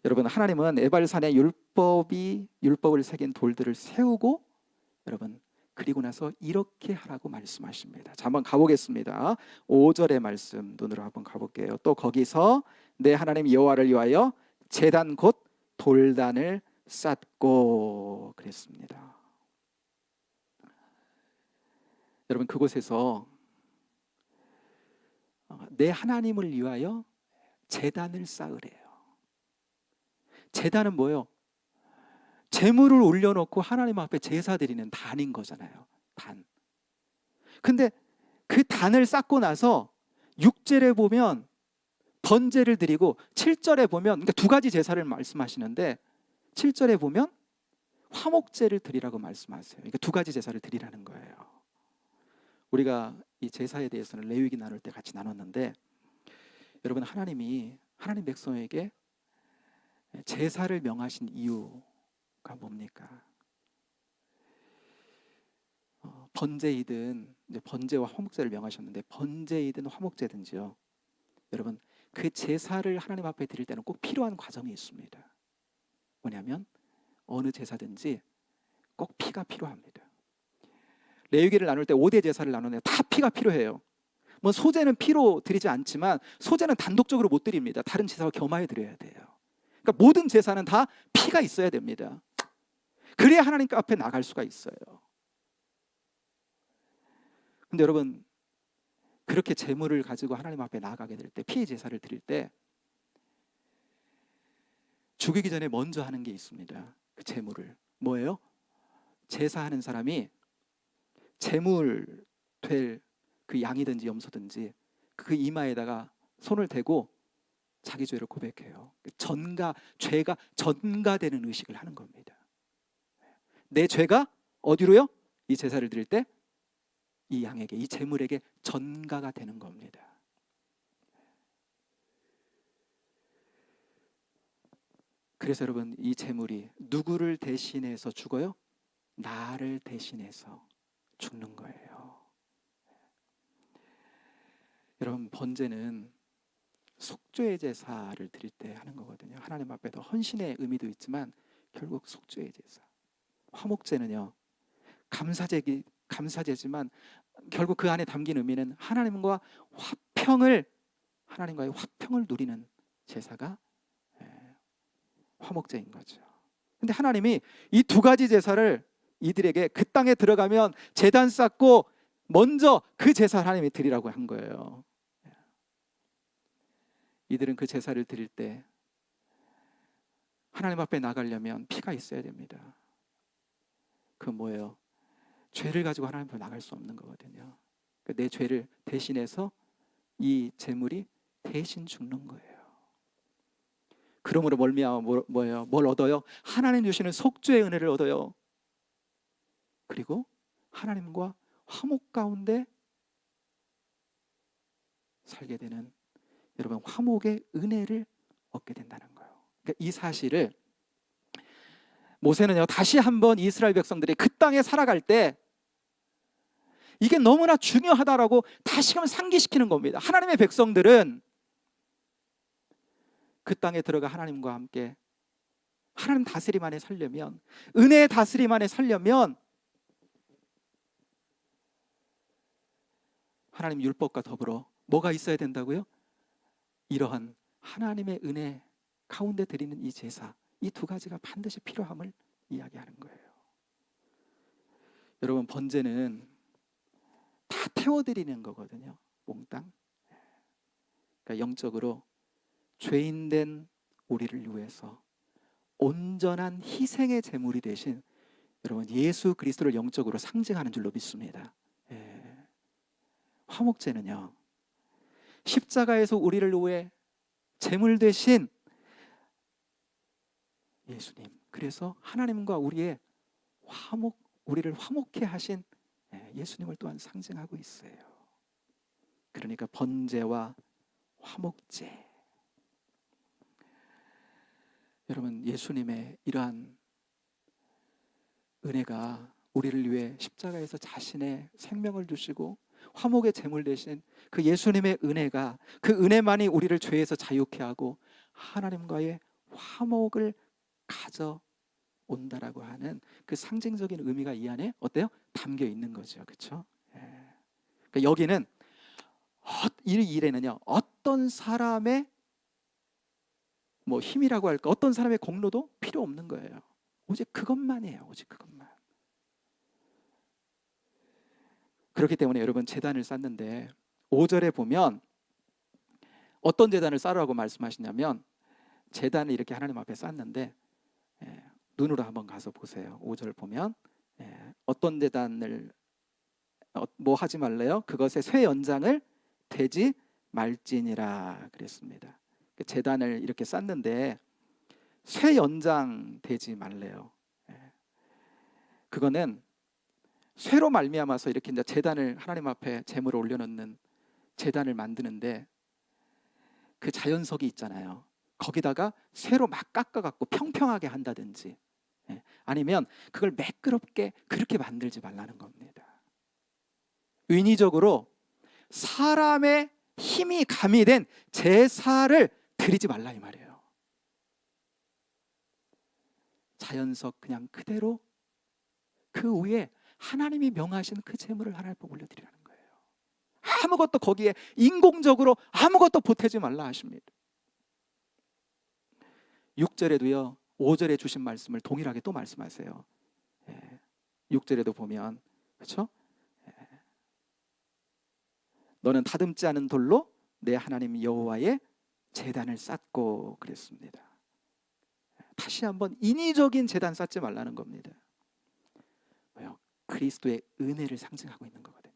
여러분, 하나님은 에발산에 율법을 새긴 돌들을 세우고, 여러분, 그리고 나서 이렇게 하라고 말씀하십니다. 자, 한번 가보겠습니다. 5절의 말씀 눈으로 한번 가볼게요. 또 거기서 내 하나님 여호와를 위하여 제단 곧 돌단을 쌓고 그랬습니다. 여러분, 그곳에서 내 하나님을 위하여 제단을 쌓으래요. 제단은 뭐예요? 제물을 올려놓고 하나님 앞에 제사 드리는 단인 거잖아요. 단. 근데 그 단을 쌓고 나서 6절에 보면 번제를 드리고, 7절에 보면, 그러니까 두 가지 제사를 말씀하시는데 7절에 보면 화목제를 드리라고 말씀하세요. 그러니까 두 가지 제사를 드리라는 거예요. 우리가 이 제사에 대해서는 레위기 나눌 때 같이 나눴는데, 여러분, 하나님 백성에게 제사를 명하신 이유가 뭡니까? 번제이든, 이제 번제와 화목제를 명하셨는데, 번제이든 화목제든지요, 여러분, 그 제사를 하나님 앞에 드릴 때는 꼭 필요한 과정이 있습니다. 뭐냐면 어느 제사든지 꼭 피가 필요합니다. 레위기를 나눌 때 5대 제사를 나누는데 다 피가 필요해요. 뭐 소제는 피로 드리지 않지만 소제는 단독적으로 못 드립니다. 다른 제사와 겸하여 드려야 돼요. 그러니까 모든 제사는 다 피가 있어야 됩니다. 그래야 하나님 앞에 나갈 수가 있어요. 근데 여러분, 그렇게 제물을 가지고 하나님 앞에 나아가게 될 때, 피의 제사를 드릴 때 죽이기 전에 먼저 하는 게 있습니다. 그 제물을 뭐예요? 제사하는 사람이 제물 될 그 양이든지 염소든지 그 이마에다가 손을 대고 자기 죄를 고백해요. 죄가 전가되는 의식을 하는 겁니다. 내 죄가 어디로요? 이 제사를 드릴 때 이 양에게, 이 제물에게 전가가 되는 겁니다. 그래서 여러분, 이 제물이 누구를 대신해서 죽어요? 나를 대신해서 죽는 거예요. 여러분, 번제는 속죄의 제사를 드릴 때 하는 거거든요. 하나님 앞에서 헌신의 의미도 있지만 결국 속죄의 제사. 화목제는요, 감사제지만 결국 그 안에 담긴 의미는 하나님과의 화평을 누리는 제사가 화목제인 거죠. 근데 하나님이 이 두 가지 제사를 이들에게 그 땅에 들어가면 제단 쌓고 먼저 그 제사를 하나님이 드리라고 한 거예요. 이들은 그 제사를 드릴 때 하나님 앞에 나가려면 피가 있어야 됩니다. 그 뭐예요? 죄를 가지고 하나님 앞에 나갈 수 없는 거거든요. 내 죄를 대신해서 이 제물이 대신 죽는 거예요. 그러므로 말미암아 뭐예요? 뭘 얻어요? 하나님 주시는 속죄의 은혜를 얻어요. 그리고 하나님과 화목 가운데 살게 되는, 여러분, 화목의 은혜를 얻게 된다는 거예요. 그러니까 이 사실을 모세는요, 다시 한번 이스라엘 백성들이 그 땅에 살아갈 때 이게 너무나 중요하다라고 다시금 상기시키는 겁니다. 하나님의 백성들은 그 땅에 들어가 하나님과 함께 하나님 다스림 안에 살려면, 은혜의 다스림 안에 살려면 하나님 율법과 더불어 뭐가 있어야 된다고요? 이러한 하나님의 은혜 가운데 드리는 이 제사, 이 두 가지가 반드시 필요함을 이야기하는 거예요. 여러분, 번제는 다 태워드리는 거거든요. 몽땅. 그러니까 영적으로 죄인된 우리를 위해서 온전한 희생의 제물이 되신, 여러분, 예수 그리스도를 영적으로 상징하는 줄로 믿습니다. 화목제는요, 십자가에서 우리를 위해 제물 되신 예수님, 그래서 하나님과 우리의 우리를 화목케 하신 예수님을 또한 상징하고 있어요. 그러니까 번제와 화목제, 여러분, 예수님의 이러한 은혜가 우리를 위해 십자가에서 자신의 생명을 주시고 화목의 제물 되신 그 예수님의 은혜가, 그 은혜만이 우리를 죄에서 자유케 하고 하나님과의 화목을 가져온다라고 하는 그 상징적인 의미가 이 안에 어때요? 담겨 있는 거죠. 그렇죠? 그러니까 여기는 이 일에는요, 어떤 사람의 뭐 힘이라고 할까, 어떤 사람의 공로도 필요 없는 거예요. 오직 그것만이에요. 오직 그것만. 그렇기 때문에 여러분, 제단을 쌓는데 5절에 보면 어떤 제단을 쌓으라고 말씀하시냐면, 제단을 이렇게 하나님 앞에 쌓는데 눈으로 한번 가서 보세요. 5절 보면 어떤 제단을 뭐 하지 말래요? 그것의 쇠 연장을 대지 말지니라 그랬습니다. 제단을 이렇게 쌓는데 쇠 연장 대지 말래요. 그거는 쇠로 말미암아서 이렇게 이제 제단을 하나님 앞에 제물을 올려놓는 제단을 만드는데 그 자연석이 있잖아요. 거기다가 쇠로 막 깎아갖고 평평하게 한다든지 아니면 그걸 매끄럽게 그렇게 만들지 말라는 겁니다. 인위적으로 사람의 힘이 가미된 제사를 드리지 말라 이 말이에요. 자연석 그냥 그대로 그 위에 하나님이 명하신 그 제물을 하나님 앞에 올려드리라는 거예요. 아무것도 거기에 인공적으로 아무것도 보태지 말라 하십니다. 6절에도요 5절에 주신 말씀을 동일하게 또 말씀하세요. 6절에도 보면 그렇죠? 너는 다듬지 않은 돌로 내 하나님 여호와의 제단을 쌓고 그랬습니다. 다시 한번 인위적인 제단 쌓지 말라는 겁니다. 왜요? 그리스도의 은혜를 상징하고 있는 거거든요.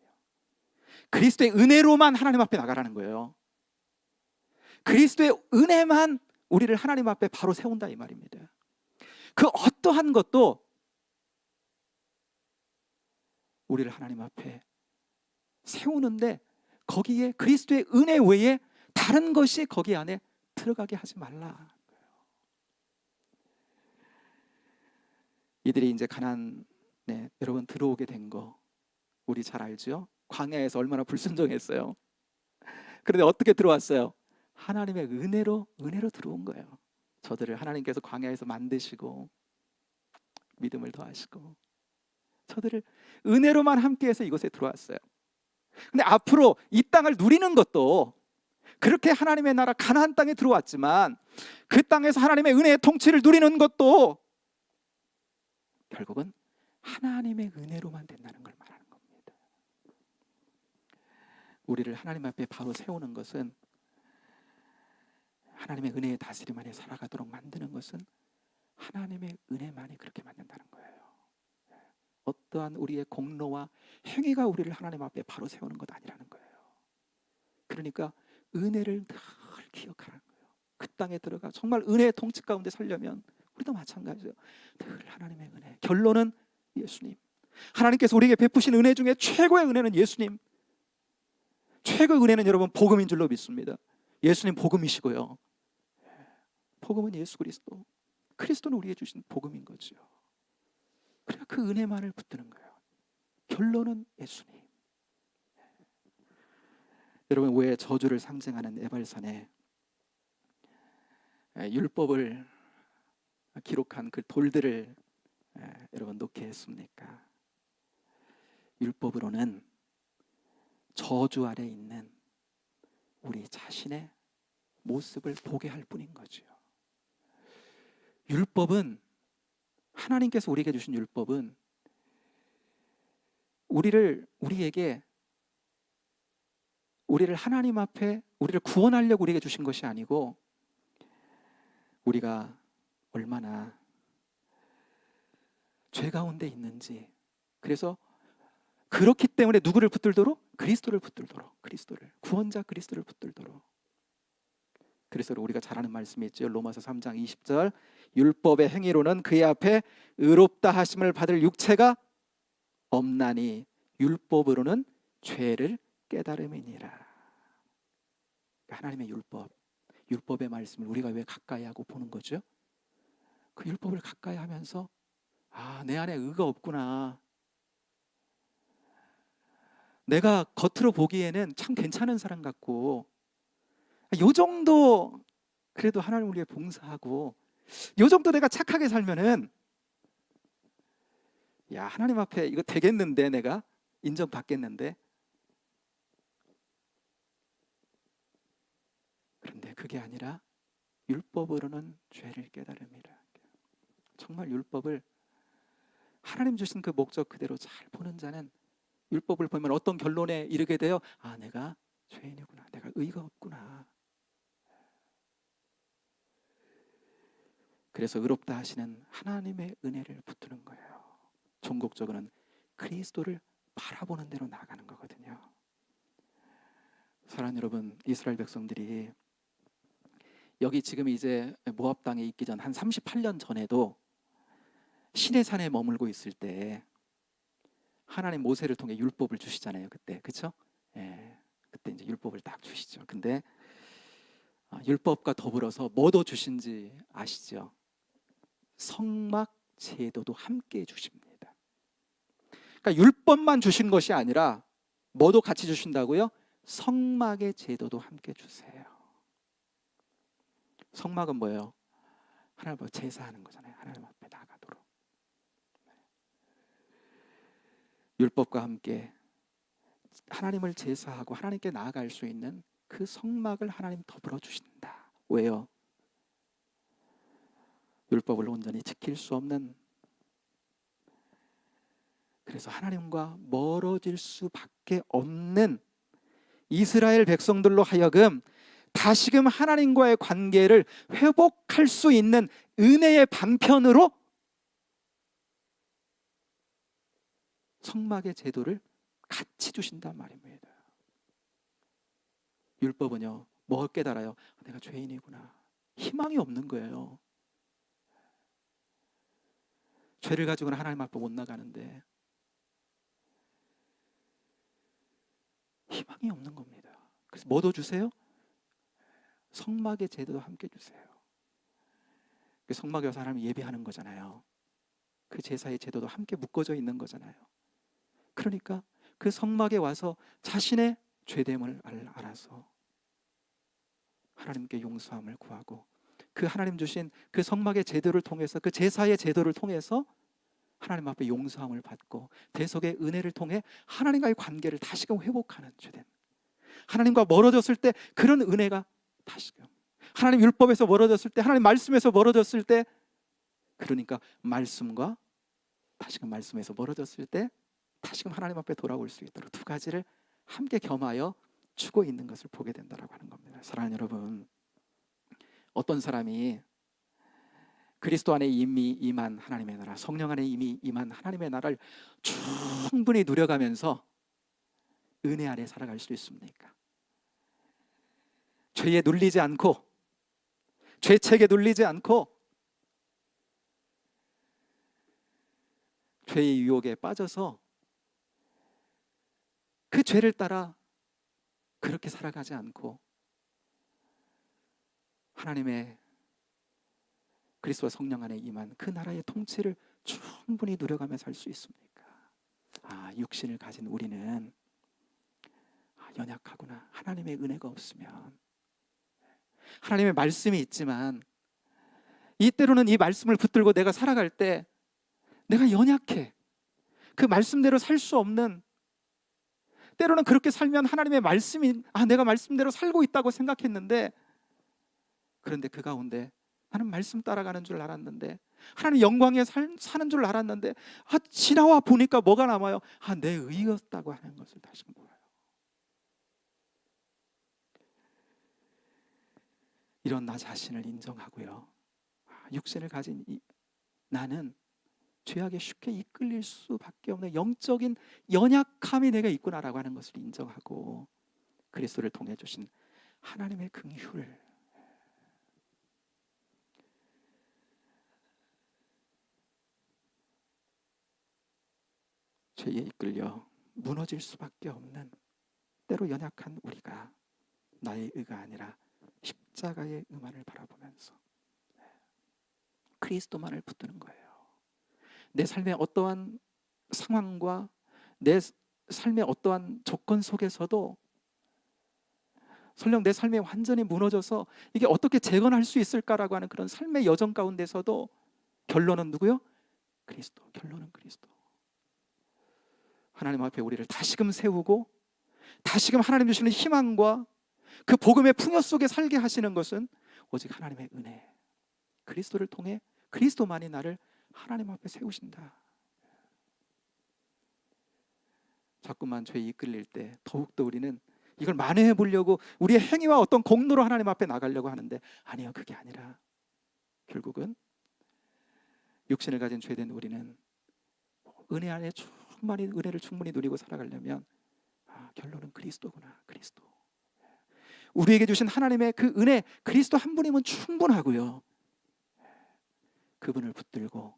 그리스도의 은혜로만 하나님 앞에 나가라는 거예요. 그리스도의 은혜만 우리를 하나님 앞에 바로 세운다 이 말입니다. 그 어떠한 것도 우리를 하나님 앞에 세우는데 거기에 그리스도의 은혜 외에 다른 것이 거기 안에 들어가게 하지 말라. 이들이 이제 가나안에 여러분 들어오게 된 거 우리 잘 알죠? 광야에서 얼마나 불순종했어요. 그런데 어떻게 들어왔어요? 하나님의 은혜로 들어온 거예요. 저들을 하나님께서 광야에서 만드시고 믿음을 더하시고 저들을 은혜로만 함께해서 이곳에 들어왔어요. 근데 앞으로 이 땅을 누리는 것도 그렇게 하나님의 나라 가나안 땅에 들어왔지만 그 땅에서 하나님의 은혜의 통치를 누리는 것도 결국은 하나님의 은혜로만 된다는 걸 말하는 겁니다. 우리를 하나님 앞에 바로 세우는 것은, 하나님의 은혜의 다스림 안에 살아가도록 만드는 것은 하나님의 은혜만이 그렇게 만든다는 거예요. 어떠한 우리의 공로와 행위가 우리를 하나님 앞에 바로 세우는 것 아니라는 거예요. 그러니까 은혜를 늘 기억하라는 거예요. 그 땅에 들어가 정말 은혜의 통치 가운데 살려면 우리도 마찬가지예요. 늘 하나님의 은혜. 결론은 예수님. 하나님께서 우리에게 베푸신 은혜 중에 최고의 은혜는 예수님. 최고의 은혜는 여러분 복음인 줄로 믿습니다. 예수님 복음이시고요. 복음은 예수 그리스도. 그리스도는 우리에게 주신 복음인 거죠. 그래야 그 은혜만을 붙드는 거예요. 결론은 예수님. 여러분, 왜 저주를 상징하는 에발산에 율법을 기록한 그 돌들을 여러분 놓게 했습니까? 율법으로는 저주 아래 있는 우리 자신의 모습을 보게 할 뿐인 거죠. 율법은, 하나님께서 우리에게 주신 율법은 우리에게 우리를 하나님 앞에 우리를 구원하려고 우리에게 주신 것이 아니고 우리가 얼마나 죄 가운데 있는지, 그래서 그렇기 때문에 누구를 붙들도록? 그리스도를 붙들도록, 그리스도를, 구원자 그리스도를 붙들도록. 그래서 우리가 잘 아는 말씀이 있죠. 로마서 3장 20절, 율법의 행위로는 그의 앞에 의롭다 하심을 받을 육체가 없나니 율법으로는 죄를 깨달음이니라. 하나님의 율법의 말씀을 우리가 왜 가까이 하고 보는 거죠? 그 율법을 가까이 하면서 내 안에 의가 없구나, 내가 겉으로 보기에는 참 괜찮은 사람 같고, 요 정도 그래도 하나님을 위해 봉사하고, 요 정도 내가 착하게 살면은 야, 하나님 앞에 이거 되겠는데, 내가 인정받겠는데. 그런데 그게 아니라 율법으로는 죄를 깨달음이라. 정말 율법을 하나님 주신 그 목적 그대로 잘 보는 자는 율법을 보면 어떤 결론에 이르게 돼요? 아, 내가 죄인이구나, 내가 의가 없구나. 그래서 의롭다 하시는 하나님의 은혜를 붙드는 거예요. 종국적으로는 그리스도를 바라보는 대로 나아가는 거거든요. 사랑하는 여러분, 이스라엘 백성들이 여기 지금 이제 모압 땅에 있기 전 한 38년 전에도 시내산에 머물고 있을 때 하나님 모세를 통해 율법을 주시잖아요. 그때, 그렇죠? 예, 그때 이제 율법을 딱 주시죠. 근데 율법과 더불어서 뭐도 주신지 아시죠? 성막 제도도 함께 주십니다. 그러니까 율법만 주신 것이 아니라 뭐도 같이 주신다고요? 성막의 제도도 함께 주세요. 성막은 뭐예요? 하나님 앞에 제사하는 거잖아요. 하나님 앞에 나가도록. 율법과 함께 하나님을 제사하고 하나님께 나아갈 수 있는 그 성막을 하나님 더불어 주신다. 왜요? 율법을 온전히 지킬 수 없는, 그래서 하나님과 멀어질 수밖에 없는 이스라엘 백성들로 하여금 다시금 하나님과의 관계를 회복할 수 있는 은혜의 방편으로 성막의 제도를 같이 주신단 말입니다. 율법은요, 뭘 깨달아요? 내가 죄인이구나. 희망이 없는 거예요. 죄를 가지고는 하나님 앞에 못 나가는데 희망이 없는 겁니다. 그래서 뭐도 주세요? 성막의 제도도 함께 주세요. 그 성막에 와서 하나님 예배하는 거잖아요. 그 제사의 제도도 함께 묶어져 있는 거잖아요. 그러니까 그 성막에 와서 자신의 죄됨을 알아서 하나님께 용서함을 구하고, 그 하나님 주신 그 성막의 제도를 통해서, 그 제사의 제도를 통해서 하나님 앞에 용서함을 받고 대속의 은혜를 통해 하나님과의 관계를 다시금 회복하는 죄된, 하나님과 멀어졌을 때 그런 은혜가 다시금, 하나님 율법에서 멀어졌을 때, 하나님 말씀에서 멀어졌을 때, 그러니까 말씀과 다시금 말씀에서 멀어졌을 때 다시금 하나님 앞에 돌아올 수 있도록 두 가지를 함께 겸하여 주고 있는 것을 보게 된다라고 하는 겁니다. 사랑하는 여러분, 어떤 사람이 그리스도 안에 이미 임한 하나님의 나라, 성령 안에 이미 임한 하나님의 나라를 충분히 누려가면서 은혜 아래 살아갈 수 있습니까? 죄에 눌리지 않고, 죄책에 눌리지 않고, 죄의 유혹에 빠져서 그 죄를 따라 그렇게 살아가지 않고 하나님의 그리스도와 성령 안에 임한 그 나라의 통치를 충분히 누려가며 살 수 있습니까? 육신을 가진 우리는 연약하구나. 하나님의 은혜가 없으면, 하나님의 말씀이 있지만 이때로는 이 말씀을 붙들고 내가 살아갈 때 내가 연약해. 그 말씀대로 살 수 없는, 때로는 그렇게 살면 하나님의 말씀이 내가 말씀대로 살고 있다고 생각했는데, 그런데 그 가운데 나는 말씀 따라가는 줄 알았는데, 하나님 영광에 사는 줄 알았는데 지나와 보니까 뭐가 남아요? 내 의였다고 하는 것을 다시 보아요. 이런 나 자신을 인정하고요, 육신을 가진 나는 죄악에 쉽게 이끌릴 수밖에 없는 영적인 연약함이 내가 있구나라고 하는 것을 인정하고, 그리스도를 통해 주신 하나님의 긍휼, 죄에 이끌려 무너질 수밖에 없는 때로 연약한 우리가 나의 의가 아니라 십자가의 의만을 바라보면서 그리스도만을 붙드는 거예요. 내 삶의 어떠한 상황과 내 삶의 어떠한 조건 속에서도 설령 내 삶이 완전히 무너져서 이게 어떻게 재건할 수 있을까라고 하는 그런 삶의 여정 가운데서도 결론은 누구요? 그리스도. 결론은 그리스도. 하나님 앞에 우리를 다시금 세우고 다시금 하나님 주시는 희망과 그 복음의 풍요 속에 살게 하시는 것은 오직 하나님의 은혜. 그리스도를 통해 그리스도만이 나를 하나님 앞에 세우신다. 자꾸만 죄에 이끌릴 때 더욱더 우리는 이걸 만회해 보려고 우리의 행위와 어떤 공로로 하나님 앞에 나가려고 하는데, 아니요, 그게 아니라 결국은 육신을 가진 죄된 우리는 은혜 안에 충만히 은혜를 충분히 누리고 살아가려면 결론은 그리스도구나. 그리스도. 우리에게 주신 하나님의 그 은혜, 그리스도 한 분이면 충분하고요. 그분을 붙들고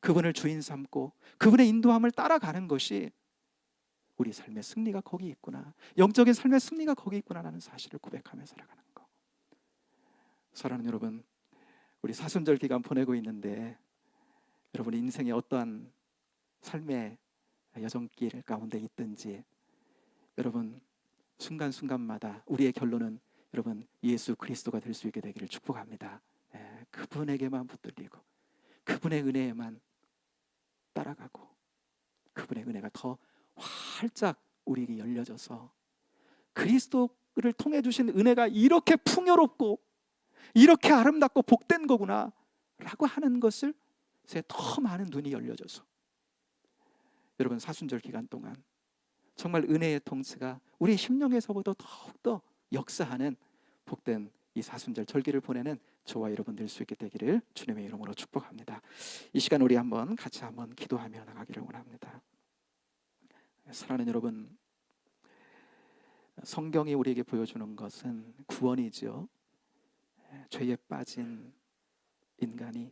그분을 주인 삼고 그분의 인도함을 따라가는 것이 우리 삶의 승리가 거기 있구나, 영적인 삶의 승리가 거기 있구나라는 사실을 고백하며 살아가는 것. 사랑하는 여러분, 우리 사순절 기간 보내고 있는데 여러분 인생에 어떠한 삶의 여정길 가운데 있든지 여러분 순간순간마다 우리의 결론은 여러분 예수 그리스도가 될 수 있게 되기를 축복합니다. 그분에게만 붙들리고 그분의 은혜에만 따라가고 그분의 은혜가 더 활짝 우리에게 열려져서 그리스도를 통해 주신 은혜가 이렇게 풍요롭고 이렇게 아름답고 복된 거구나 라고 하는 것을 더 많은 눈이 열려져서 여러분 사순절 기간 동안 정말 은혜의 통치가 우리 심령에서보다 더욱더 역사하는 복된 이 사순절 절기를 보내는 저와 여러분 될 수 있게 되기를 주님의 이름으로 축복합니다. 이 시간 우리 같이 한번 기도하며 나가기를 원합니다. 사랑하는 여러분, 성경이 우리에게 보여주는 것은 구원이죠. 죄에 빠진 인간이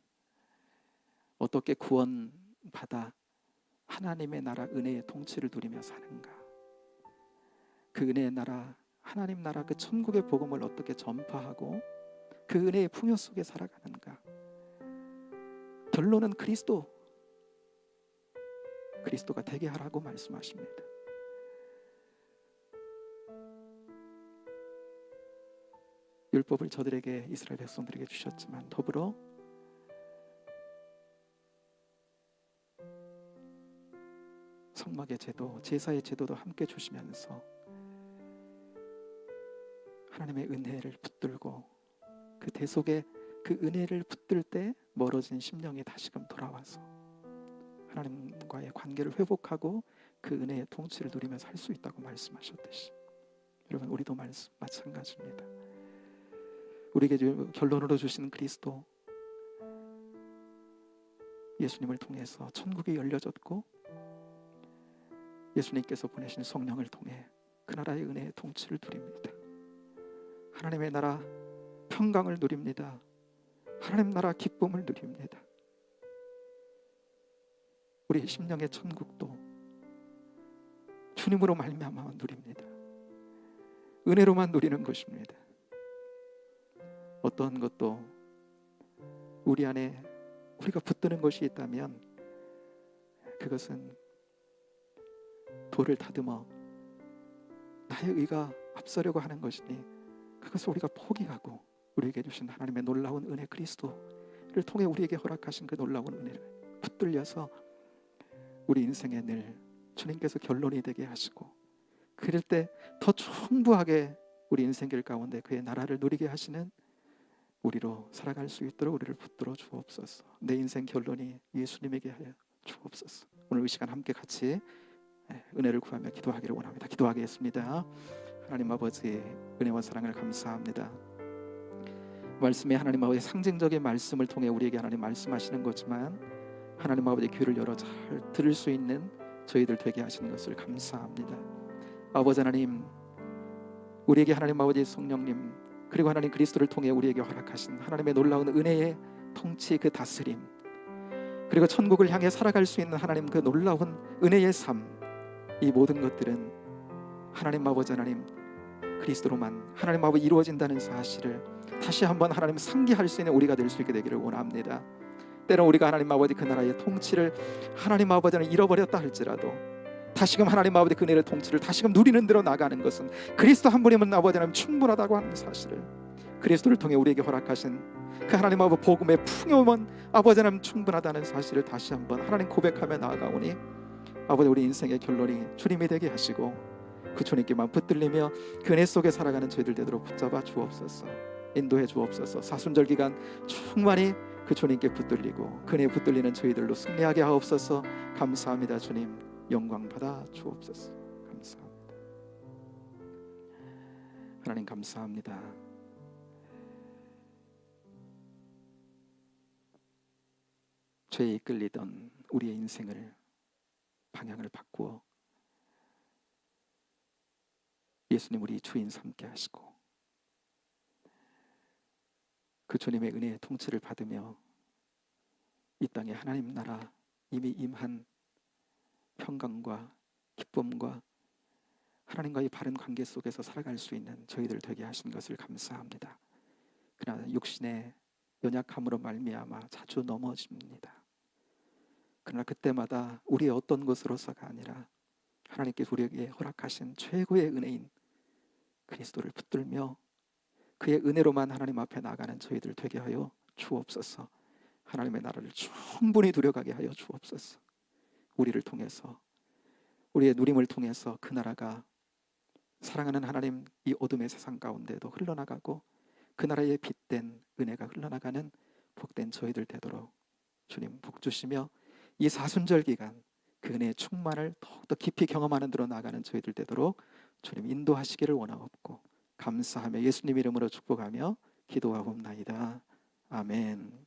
어떻게 구원받아 하나님의 나라 은혜의 통치를 누리며 사는가, 그 은혜의 나라 하나님 나라 그 천국의 복음을 어떻게 전파하고 그 은혜의 풍요 속에 살아가는가. 결론은 그리스도가 되게 하라고 말씀하십니다. 율법을 저들에게, 이스라엘 백성들에게 주셨지만 더불어 성막의 제도, 제사의 제도도 함께 주시면서 하나님의 은혜를 붙들고 그 대속에 그 은혜를 붙들 때 멀어진 심령이 다시금 돌아와서 하나님과의 관계를 회복하고 그 은혜의 통치를 누리며 살 수 있다고 말씀하셨듯이 여러분 우리도 마찬가지입니다. 우리에게 결론으로 주시는 그리스도, 예수님을 통해서 천국이 열려졌고 예수님께서 보내신 성령을 통해 그 나라의 은혜의 통치를 누립니다. 하나님의 나라 평강을 누립니다. 하나님 나라 기쁨을 누립니다. 우리 심령의 천국도 주님으로 말미암아 누립니다. 은혜로만 누리는 것입니다. 어떤 것도 우리 안에 우리가 붙드는 것이 있다면 그것은 돌을 다듬어 나의 의가 앞서려고 하는 것이니 그것을 우리가 포기하고 우리에게 주신 하나님의 놀라운 은혜 그리스도를 통해 우리에게 허락하신 그 놀라운 은혜를 붙들려서 우리 인생에 늘 주님께서 결론이 되게 하시고 그럴 때 더 충분하게 우리 인생길 가운데 그의 나라를 누리게 하시는 우리로 살아갈 수 있도록 우리를 붙들어 주옵소서. 내 인생 결론이 예수님에게 하여 주옵소서. 오늘 이 시간 함께 같이 은혜를 구하며 기도하기를 원합니다. 기도하겠습니다. 하나님 아버지, 은혜와 사랑을 감사합니다. 말씀에 하나님 아버지 상징적인 말씀을 통해 우리에게 하나님 말씀하시는 거지만 하나님 아버지 귀를 열어 잘 들을 수 있는 저희들 되게 하시는 것을 감사합니다. 아버지 하나님, 우리에게 하나님 아버지 성령님 그리고 하나님 그리스도를 통해 우리에게 허락하신 하나님의 놀라운 은혜의 통치, 그 다스림, 그리고 천국을 향해 살아갈 수 있는 하나님 그 놀라운 은혜의 삶, 이 모든 것들은 하나님 아버지 하나님 그리스도로만 하나님 아버지 이루어진다는 사실을 다시 한번 하나님 상기할 수 있는 우리가 될 수 있게 되기를 원합니다. 때론 우리가 하나님 아버지 그 나라의 통치를 하나님 아버지는 잃어버렸다 할지라도 다시금 하나님 아버지 그 은혜의 통치를 다시금 누리는 대로 나가는 것은 그리스도 한 분이면 아버지 하나님 충분하다고 하는 사실을, 그리스도를 통해 우리에게 허락하신 그 하나님 아버지 복음의 풍요만 아버지 하나님 충분하다는 사실을 다시 한번 하나님 고백하며 나아가오니 아버지 우리 인생의 결론이 주님이 되게 하시고 그 주님께만 붙들리며 그 은혜 속에 살아가는 저희들 되도록 붙잡아 주옵소서. 인도해 주옵소서. 사순절 기간 충만히 그 주님께 붙들리고 그 은혜에 붙들리는 저희들로 승리하게 하옵소서. 감사합니다. 주님 영광 받아 주옵소서. 감사합니다. 하나님 감사합니다. 죄에 이끌리던 우리의 인생을 방향을 바꾸어 예수님 우리 주인 삼게 하시고 그 주님의 은혜의 통치를 받으며 이 땅에 하나님 나라 이미 임한 평강과 기쁨과 하나님과의 바른 관계 속에서 살아갈 수 있는 저희들 되게 하신 것을 감사합니다. 그러나 육신의 연약함으로 말미암아 자주 넘어집니다. 그러나 그때마다 우리의 어떤 것으로서가 아니라 하나님께서 우리에게 허락하신 최고의 은혜인 그리스도를 붙들며 그의 은혜로만 하나님 앞에 나가는 저희들 되게 하여 주옵소서. 하나님의 나라를 충분히 누려가게 하여 주옵소서. 우리를 통해서 우리의 누림을 통해서 그 나라가 사랑하는 하나님 이 어둠의 세상 가운데도 흘러나가고 그 나라의 빛된 은혜가 흘러나가는 복된 저희들 되도록 주님 복 주시며 이 사순절 기간 그 은혜의 충만을 더욱더 깊이 경험하는 대로 나가는 저희들 되도록 주님 인도하시기를 원하옵고 감사하며 예수님 이름으로 축복하며 기도하옵나이다. 아멘.